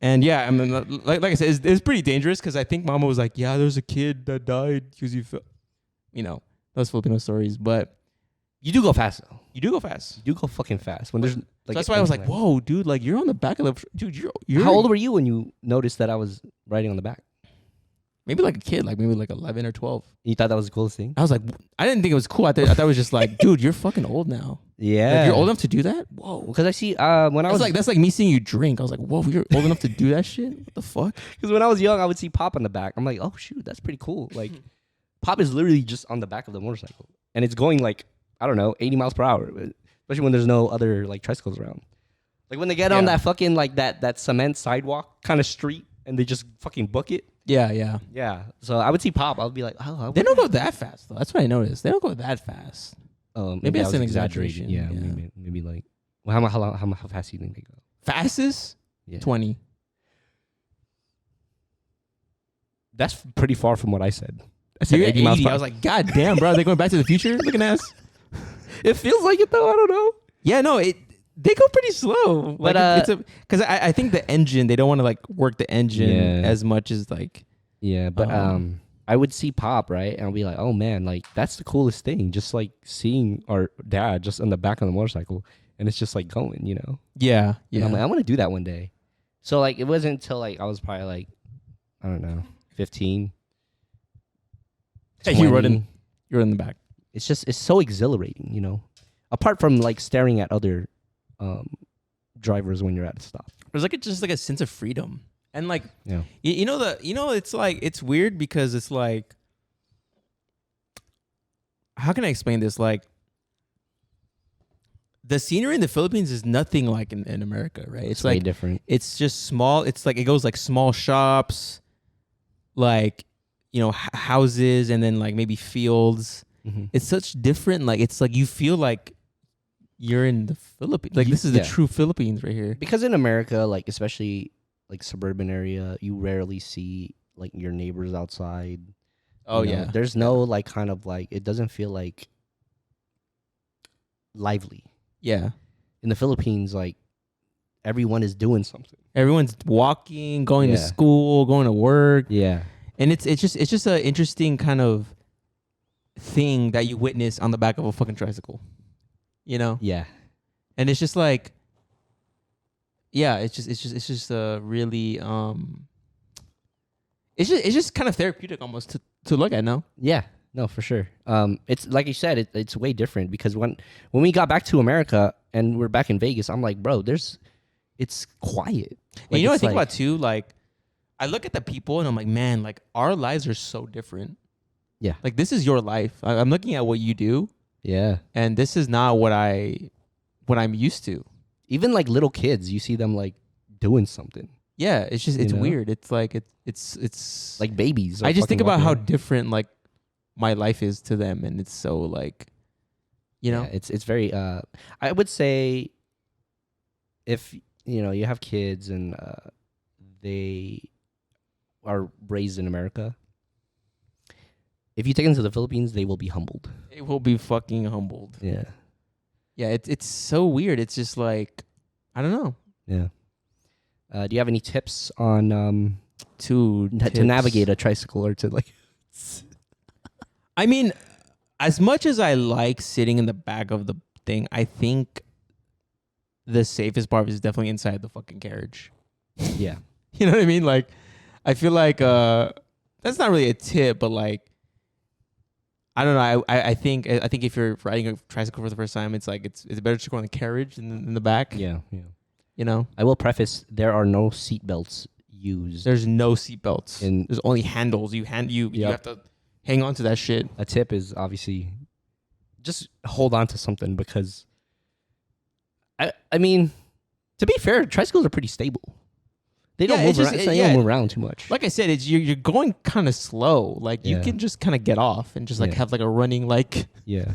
And yeah, I mean, like I said, it's pretty dangerous because I think Mama was like, yeah, there's a kid that died because those Filipino stories, but You do go fast though. you do go fast. You do go fucking fast. When there's like So that's why I was like, anything whoa, dude, like you're on the back of the dude. You're How old were you when you noticed that I was riding on the back? maybe like a kid, like maybe like 11 or 12. You thought that was the coolest thing? I was like, I didn't think it was cool. I thought it was just like, dude, you're fucking old now. Yeah. Like, you're old enough to do that? Whoa. Because I see when I was That's like me seeing you drink. I was like, whoa, you're old enough to do that shit? What the fuck? because when I was young, I would see Pop on the back. I'm like, oh shoot, that's pretty cool. Like, Pop is literally just on the back of the motorcycle, and it's going like, I don't know, 80 miles per hour, especially when there's no other like tricycles around. Like when they get on that fucking like that cement sidewalk kind of street, and they just fucking book it. Yeah, yeah. Yeah. So I would see Pop. I would be like, oh, They don't go that fast though. That's what I noticed. They don't go that fast. maybe that's I was an exaggerating. exaggeration. Yeah, maybe like, well, how fast do you think they go? Fastest? Yeah. 20. That's pretty far from what I said. I So said you're 80 miles 80. per I hour. was like, God damn, bro. Are they going back to the future? Looking ass. It feels like it though. I don't know. Yeah, no, they go pretty slow. Like But, because I think the engine, they don't want to like work the engine Yeah. as much as like Yeah, but I would see Pop, right, and I'll be like, oh man, like that's the coolest thing. Just like seeing our dad just on the back of the motorcycle, and it's just like going, you know. Yeah, And yeah. I'm like, I want to do that one day. So like, it wasn't until like I was probably like, I don't know, 15. You rode 20. you're in the back. It's so exhilarating, you know. Apart from like staring at other drivers when you're at a stop. There's like just like a sense of freedom, and like Yeah. it's like it's weird because it's like, how can I explain this? Like, the scenery in the Philippines is nothing like in America, right? It's way like different. it's just small. It's like it goes like small shops, like houses, and then like maybe fields. Mm-hmm. It's such different. Like it's like you feel like you're in the Philippines. Like this is the true Philippines right here. Because in America, like especially like suburban area, you rarely see like your neighbors outside. Oh you know? yeah, There's no like kind of like, it doesn't feel like lively. yeah. In the Philippines, like everyone is doing something. Everyone's walking, going to Yeah. school, going to work, Yeah. and it's just an interesting kind of thing that you witness on the back of a fucking tricycle, Yeah. and it's just like, yeah, it's just a really it's just kind of therapeutic almost to look at. No, Yeah. No, for sure. It's like you said, it's way different because when we got back to America and we're back in Vegas, I'm like, bro, it's quiet. and Like, you know what I it's think like- about too, like I look at the people and I'm like, man, like our lives are so different. Yeah. Like this is your life. I'm looking at what you do, Yeah. and this is not what I'm used to. Even like little kids, you see them like doing something. Yeah, it's just it's You know? weird. It's like it's Like babies. I just think about how walking around. different like my life is to them, and it's so like, Yeah, it's very I would say if you have kids and they are raised in America, if you take them to the Philippines, they will be humbled. it will be fucking humbled. Yeah. Yeah, it's so weird. It's just like, I don't know. Yeah. Do you have any tips on To to navigate a tricycle or to like I mean, as much as I like sitting in the back of the thing, I think the safest part is definitely inside the fucking carriage. Yeah. You know what I mean? Like, I feel like that's not really a tip, but like, I don't know. I think if you're riding a tricycle for the first time, it's like it's better to go in the carriage than in the back. Yeah, yeah. You know, I will preface there are no seat belts used. there's no seatbelts. In- There's only handles. You Yep. have to hang on to that shit. A tip is obviously just hold on to something because I mean, to be fair, tricycles are pretty stable. They don't Yeah, move it's just- around. They yeah. don't move around too much. Like I said, it's you're going kind of slow. Like you Yeah. can just kind of get off and just like Yeah. have like a running like. Yeah.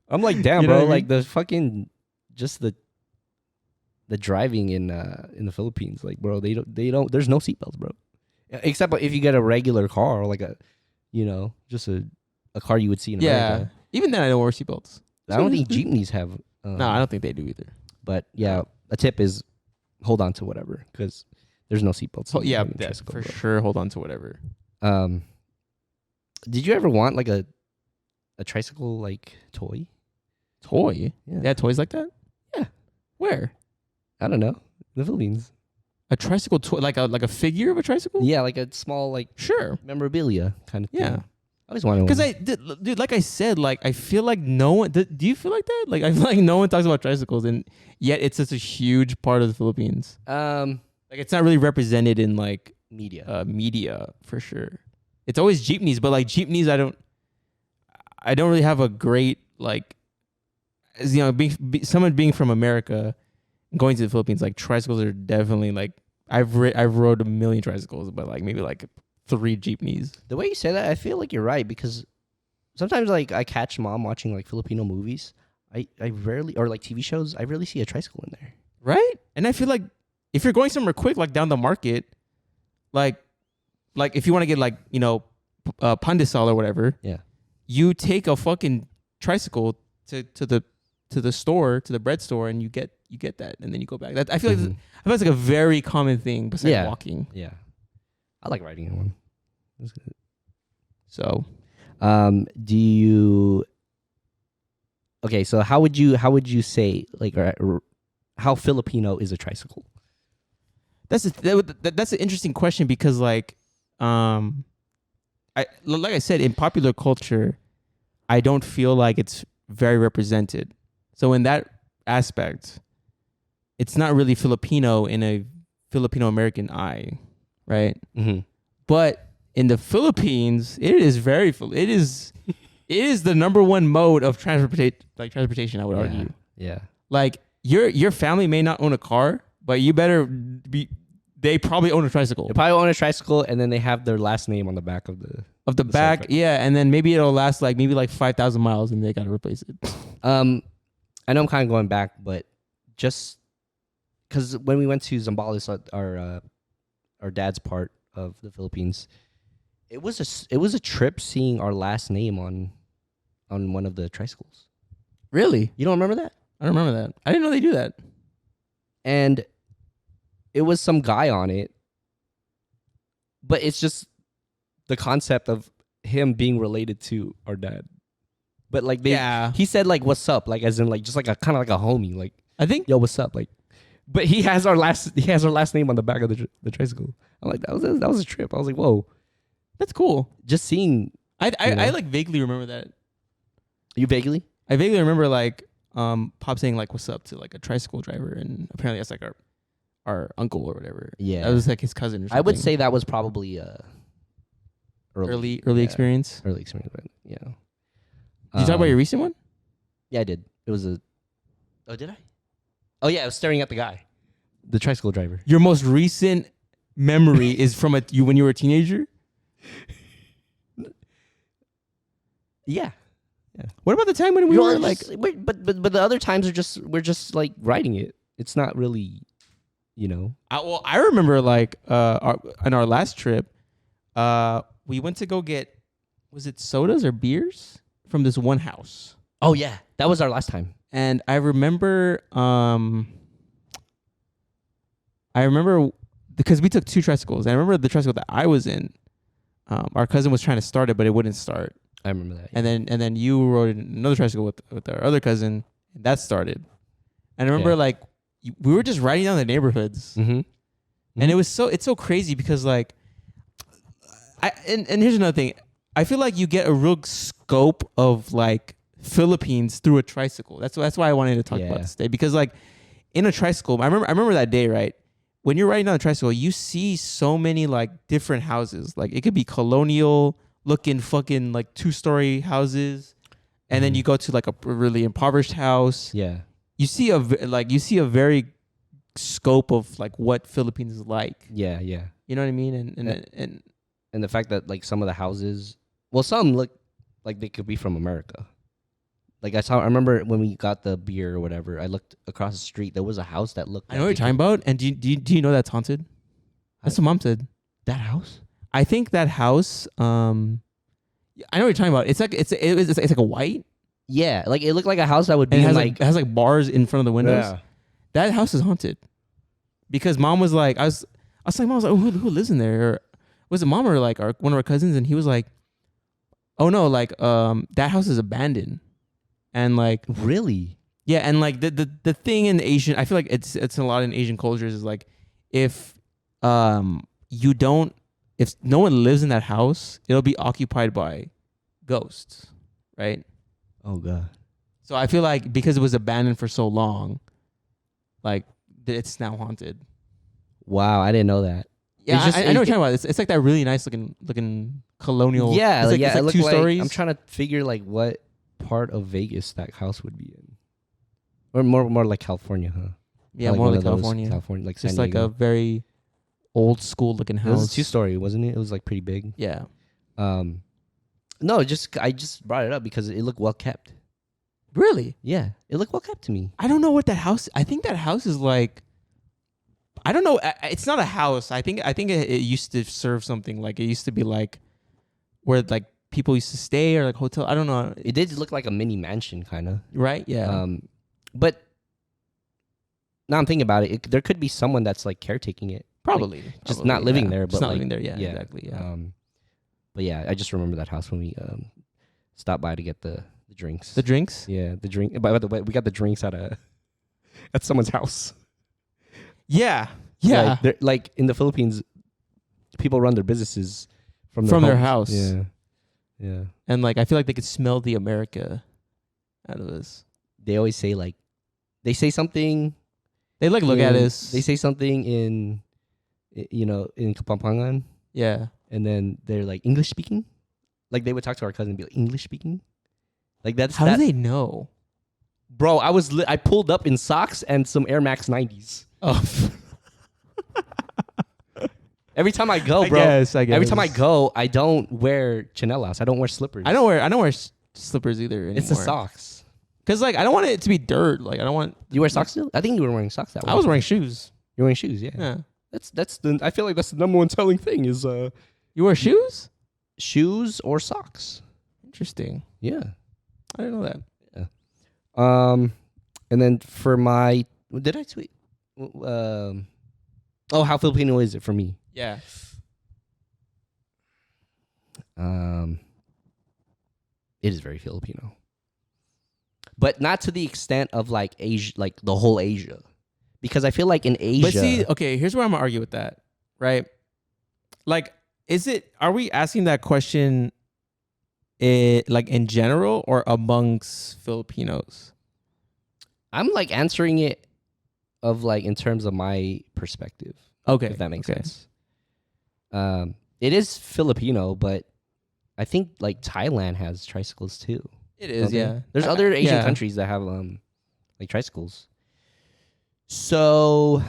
I'm like, damn, You know bro. what I Like the fucking just the driving in the Philippines, like, bro, they don't. There's no seatbelts, bro. Except if you get a regular car or like a, just a car you would see in Yeah. America. Even then, I don't wear seatbelts. I don't think jeepneys have. No, I don't think they do either. But yeah, a tip is hold on to whatever because there's no seatbelts. Oh, yeah, in yeah, tricycle, for bro. sure. Hold on to whatever. Did you ever want like a tricycle like toy? Toy? Yeah. They had toys like that? Yeah. Where? I don't know. The Philippines. A tricycle toy, like a figure of a tricycle? Yeah, like a small like Sure. memorabilia kind of thing. Yeah. I always wanted one. Because dude, like I said, like I feel like no one. Do you feel like that? Like I feel like no one talks about tricycles, and yet it's such a huge part of the Philippines. Like it's not really represented in like media. media for sure. It's always jeepneys, but like jeepneys, I don't really have a great like, as, someone being from America, going to the Philippines, like tricycles are definitely like I've rode a million tricycles, but like maybe like 3 jeepneys. The way you say that, I feel like you're right because sometimes like I catch mom watching like Filipino movies. I rarely, or like TV shows, I rarely see a tricycle in there. Right? And I feel like if you're going somewhere quick, like down the market, like if you want to get like, pandesal or whatever, Yeah. you take a fucking tricycle to the store, to the bread store, and you get that, and then you go back. I feel like it's like a very common thing besides Yeah. walking. Yeah. I like riding in one. That's good. So Do you? Okay, so how would you say like how Filipino is a tricycle? that's an interesting question because like like I said, in popular culture, I don't feel like it's very represented. So in that aspect, it's not really Filipino in a Filipino American eye, right? Mm-hmm. But in the Philippines, it is it is the number one mode of transportation. I would argue. Yeah. Like your family may not own a car, but you better be. They probably own a tricycle. They probably own a tricycle, and then they have their last name on the back of the back, side. yeah, and then maybe it'll last like 5,000 miles, and they gotta replace it. I know I'm kind of going back, but just because when we went to Zambales, our dad's part of the Philippines, it was a trip seeing our last name on one of the tricycles. Really? You don't remember that? I don't remember that. I didn't know they do that. And it was some guy on it, but it's just the concept of him being related to our dad. But like he said like what's up, like as in like just like a kind of like a homie, like I think yo what's up, like. But he has our last name on the back of the tricycle. I'm like that was a trip. I was like whoa, that's cool. just seeing. I like vaguely remember that. You vaguely? I vaguely remember like Pop saying like what's up to like a tricycle driver, and apparently that's like our uncle or whatever. Yeah, that was like his cousin or something. I would say that was probably early yeah, experience. early experience. But yeah. Did you talk about your recent one? Yeah, I did. It was Oh, did I? Oh yeah, I was staring at the guy, the tricycle driver. Your most recent memory is from when you were a teenager. Yeah. What about the time when we were like? But the other times we're just like riding it. It's not really, I remember like on our last trip, we went to go get, was it sodas or beers from this one house? Oh yeah, that was our last time. And I remember because we took two tricycles. I remember the tricycle that I was in. Our cousin was trying to start it, but it wouldn't start. I remember that. Yeah. And then you rode another tricycle with our other cousin, and that started. And I remember like we were just riding down the neighborhoods, and it's so crazy because like and here's another thing. I feel like you get a real scope of like Philippines through a tricycle. That's why I wanted to talk about this day, because like in a tricycle, I remember that day, right? When you're riding down the tricycle, you see so many like different houses. Like it could be colonial looking fucking like 2-story houses, and then you go to like a really impoverished house. Yeah, you see a very scope of like what Philippines is like. Yeah. You know what I mean? And the fact that like some of the houses, well, some look like they could be from America. Like I remember when we got the beer or whatever, I looked across the street. There was a house that looked. I know what you're talking about. And do you know that's haunted? That's what Mom said. That house? I think that house. I know what you're talking about. It's like a white. Yeah, like it looked like a house that would be it has like bars in front of the windows. Yeah. That house is haunted. Because Mom was like, I was like, Mom was like, who lives in there? Or was it Mom or like one of our cousins? And he was like, oh no, like that house is abandoned. And like really, yeah, and like the thing in Asian, I feel like it's a lot in Asian cultures is like if if no one lives in that house, it'll be occupied by ghosts, right? Oh god. So I feel like because it was abandoned for so long, like it's now haunted. Wow, I didn't know that. Yeah, I know what you're talking about. It's like that really nice looking colonial. Yeah, it's like 2 stories. I'm trying to figure like what part of Vegas that house would be in, or more like California, huh? Yeah, like more like California. California, like San just Diego. like a very old school looking house. It was a 2-story, wasn't it? It was like pretty big. Yeah. No, I just brought it up because it looked well kept. Really? Yeah, it looked well kept to me. I don't know what that house. I think that house is like. I don't know. It's not a house. I think it used to serve something. Like it used to be like where like people used to stay or like hotel. I don't know. It did look like a mini mansion, kind of. Right? Yeah. But now I'm thinking about it. There could be someone that's like caretaking it. Probably. Just not living there, but just not like, living there. Yeah, exactly. Yeah. But yeah, I just remember that house when we stopped by to get the drinks. The drinks? Yeah, the drink. By the way, we got the drinks at someone's house. Yeah. Yeah. Like in the Philippines, people run their businesses from their homes. house. Yeah. Yeah. And like I feel like they could smell the America out of us. They always say like they say something. They like look at us. They say something in Kapampangan. Yeah. And then they're like English speaking. Like they would talk to our cousin and be like English speaking. Like that's How do they know? Bro, I pulled up in socks and some Air Max 90s. Oh. Every time I go, bro. I guess. Every time I go, I don't wear chanelas. I don't wear slippers. I don't wear slippers either anymore. It's the socks. Cause like I don't want it to be dirt. Like I don't want. You wear socks still? I think you were wearing socks that way. I was wearing shoes. You're wearing shoes, yeah. Yeah. I feel like that's the number one telling thing is You wear shoes? shoes or socks. Interesting. Yeah. I didn't know that. And then for my did I tweet? How Filipino is it for me? Yeah. It is very Filipino, but not to the extent of like Asia, like the whole Asia, because I feel like in Asia. But see, okay, here's where I'm gonna argue with that, right? Like, are we asking that question, like in general or amongst Filipinos? I'm like answering it of like in terms of my perspective. Okay, if that makes sense. It is Filipino, but I think like Thailand has tricycles too. It is, yeah. There's other Asian countries that have like tricycles. So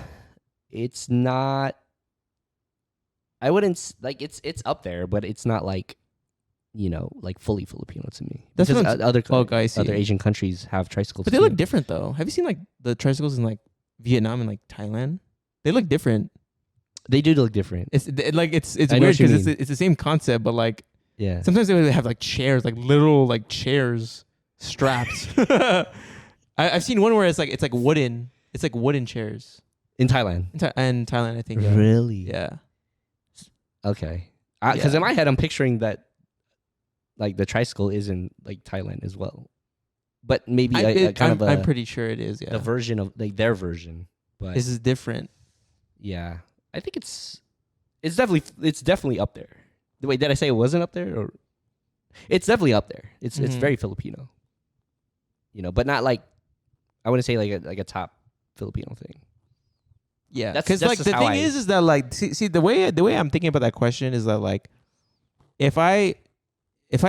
it's not. I wouldn't like it's up there, but it's not like like fully Filipino to me. That's because what other Asian countries have tricycles. But they look different though. Have you seen like the tricycles in like Vietnam and like Thailand? They look different. They do look different. It's weird because it's the same concept, but like sometimes they would have like chairs, like literal like chairs strapped. I've seen one where it's like wooden. It's like wooden chairs in Thailand. In Thailand, I think. Yeah. Really? Yeah. Okay. Because in my head, I'm picturing that like the tricycle is in like Thailand as well, but maybe I'm pretty sure it is. Yeah. The version of like their version, but this is different. Yeah, I think it's definitely up there. Wait, did I say it wasn't up there? Or it's definitely up there. It's very Filipino. But not like I wouldn't say like a top Filipino thing. Yeah, because like the thing is that like see the way I'm thinking about that question is that like if I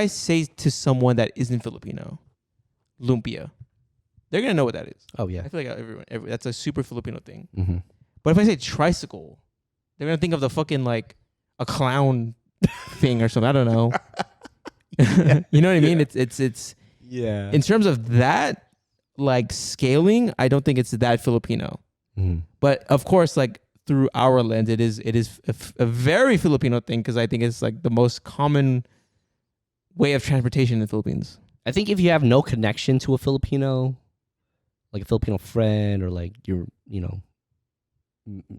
say to someone that isn't Filipino, lumpia, they're gonna know what that is. Oh yeah, I feel like everyone that's a super Filipino thing. Mm-hmm. But if I say tricycle, they're gonna think of the fucking like a clown thing or something. I don't know. You know what I mean? It's yeah. In terms of that like scaling, I don't think it's that Filipino. Mm-hmm. But of course, like through our lens, it is a very Filipino thing because I think it's like the most common way of transportation in the Philippines. I think if you have no connection to a Filipino, like a Filipino friend, or like you're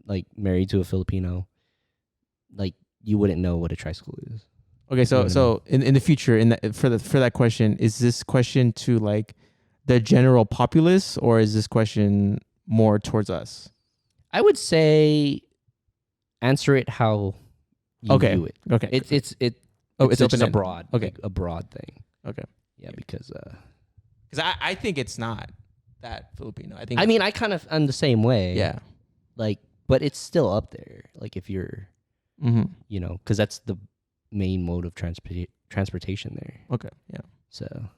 like married to a Filipino, like you wouldn't know what a tricycle is. Okay, so in the future, for that question, is this question to like the general populace, or is this question more towards us? I would say answer it how you view it. Okay. It's just a broad. Okay. Like a broad thing. Okay. Yeah, because I think it's not that Filipino. I mean I kind of am the same way. Yeah. Like, but it's still up there. Like if you're, because that's the main mode of transportation there. Okay. Yeah. So,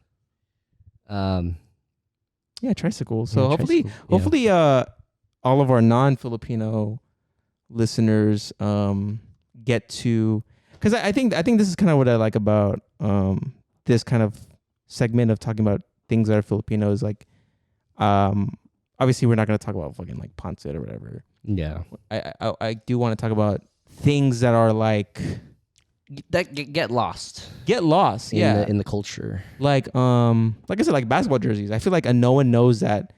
yeah, tricycles. So yeah, hopefully, all of our non-Filipino listeners get to, because I think this is kind of what I like about this kind of segment of talking about things that are Filipino is like, obviously we're not going to talk about fucking like pancit or whatever. Yeah, I do want to talk about things that are like that get lost. In the culture. Like I said, like basketball jerseys. I feel like no one knows that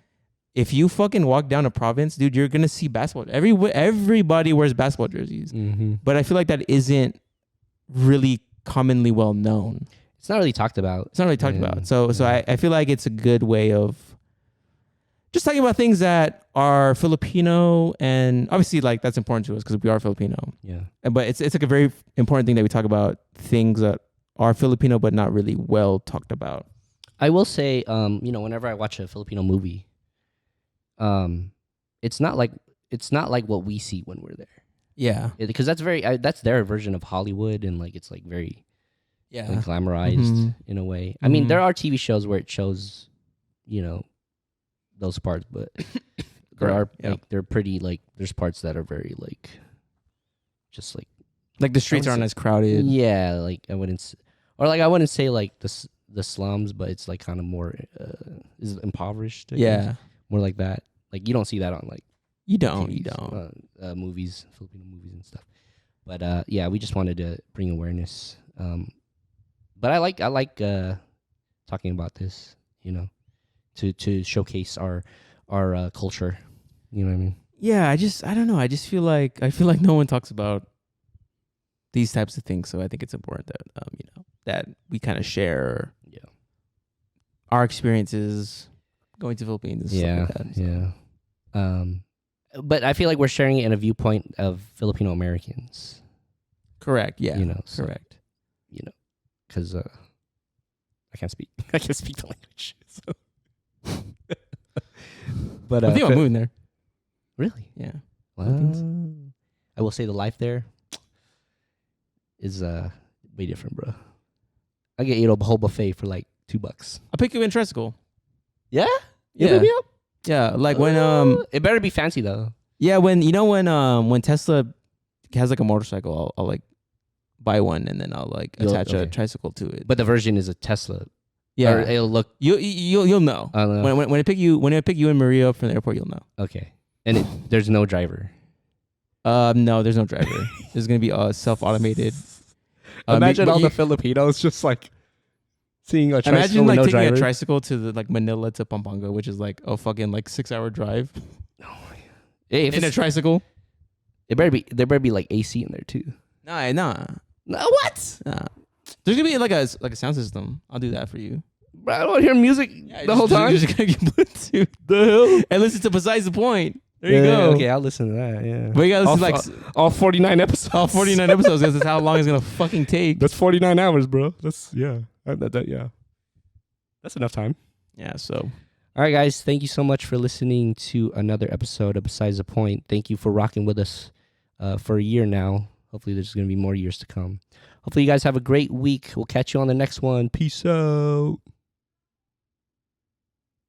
if you fucking walk down a province, dude, you're gonna see basketball. Everybody wears basketball jerseys, Mm-hmm. but I feel like that isn't really commonly well known. It's not really talked about. It's not really talked about. So I feel like it's a good way of just talking about things that are Filipino, and obviously like that's important to us because we are Filipino. Yeah. But it's like a very important thing that we talk about things that are Filipino but not really well talked about. I will say, whenever I watch a Filipino movie, it's not like what we see when we're there. Yeah. Because that's their version of Hollywood, and like it's like very like, Yeah. glamorized in a way. I mean, there are TV shows where it shows, those parts, but they're pretty like there's parts that are very like just like the streets aren't as crowded. Yeah, like I wouldn't say like the slums, but it's like kind of more is impoverished. Yeah. More like that. Like you don't see that on like You don't. movies, Filipino movies and stuff. But yeah, we just wanted to bring awareness. But I like talking about this, to showcase our culture. You know what I mean? Yeah, I don't know. I feel like no one talks about these types of things, so I think it's important that that we kind of share our experiences going to Philippines. And stuff like that, so. Yeah. But I feel like we're sharing it in a viewpoint of Filipino Americans. Correct. Yeah. Correct. Because I can't speak. I can't speak the language. So. But I think I'm moving there. Really? Yeah. Wow. I will say the life there is way different, bro. I get a whole buffet for like $2. I'll pick you in Tricycle. Yeah. Yeah. Pick me up? Yeah. Like when it better be fancy though. Yeah. When Tesla has like a motorcycle, I'll like buy one and then I'll like attach a tricycle to it. But the version is a Tesla. Yeah. Or it'll look. You'll know. When I pick you and Maria up from the airport, you'll know. Okay. And there's no driver. No, there's no driver. There's gonna be self-automated. Imagine all the Filipinos just like seeing a tricycle. Imagine like with no taking driver. a tricycle to the like Manila to Pampanga, which is like a fucking like 6-hour drive. Hey, in a tricycle. There better be like AC in there too. Nah. No, what? Nah. There's gonna be like a sound system. I'll do that for you. Bro, I don't want to hear music the whole time. You're just gonna get Bluetooth. The hell? And listen to Besides the Point. There you go. Okay, I'll listen to that. Yeah. But you gotta listen all 49 episodes. All 49 episodes. Because that's how long it's gonna fucking take. That's 49 hours, bro. That's yeah. Yeah. That's enough time. Yeah. So. All right, guys. Thank you so much for listening to another episode of Besides the Point. Thank you for rocking with us for a year now. Hopefully, there's gonna be more years to come. Hopefully, you guys have a great week. We'll catch you on the next one. Peace out.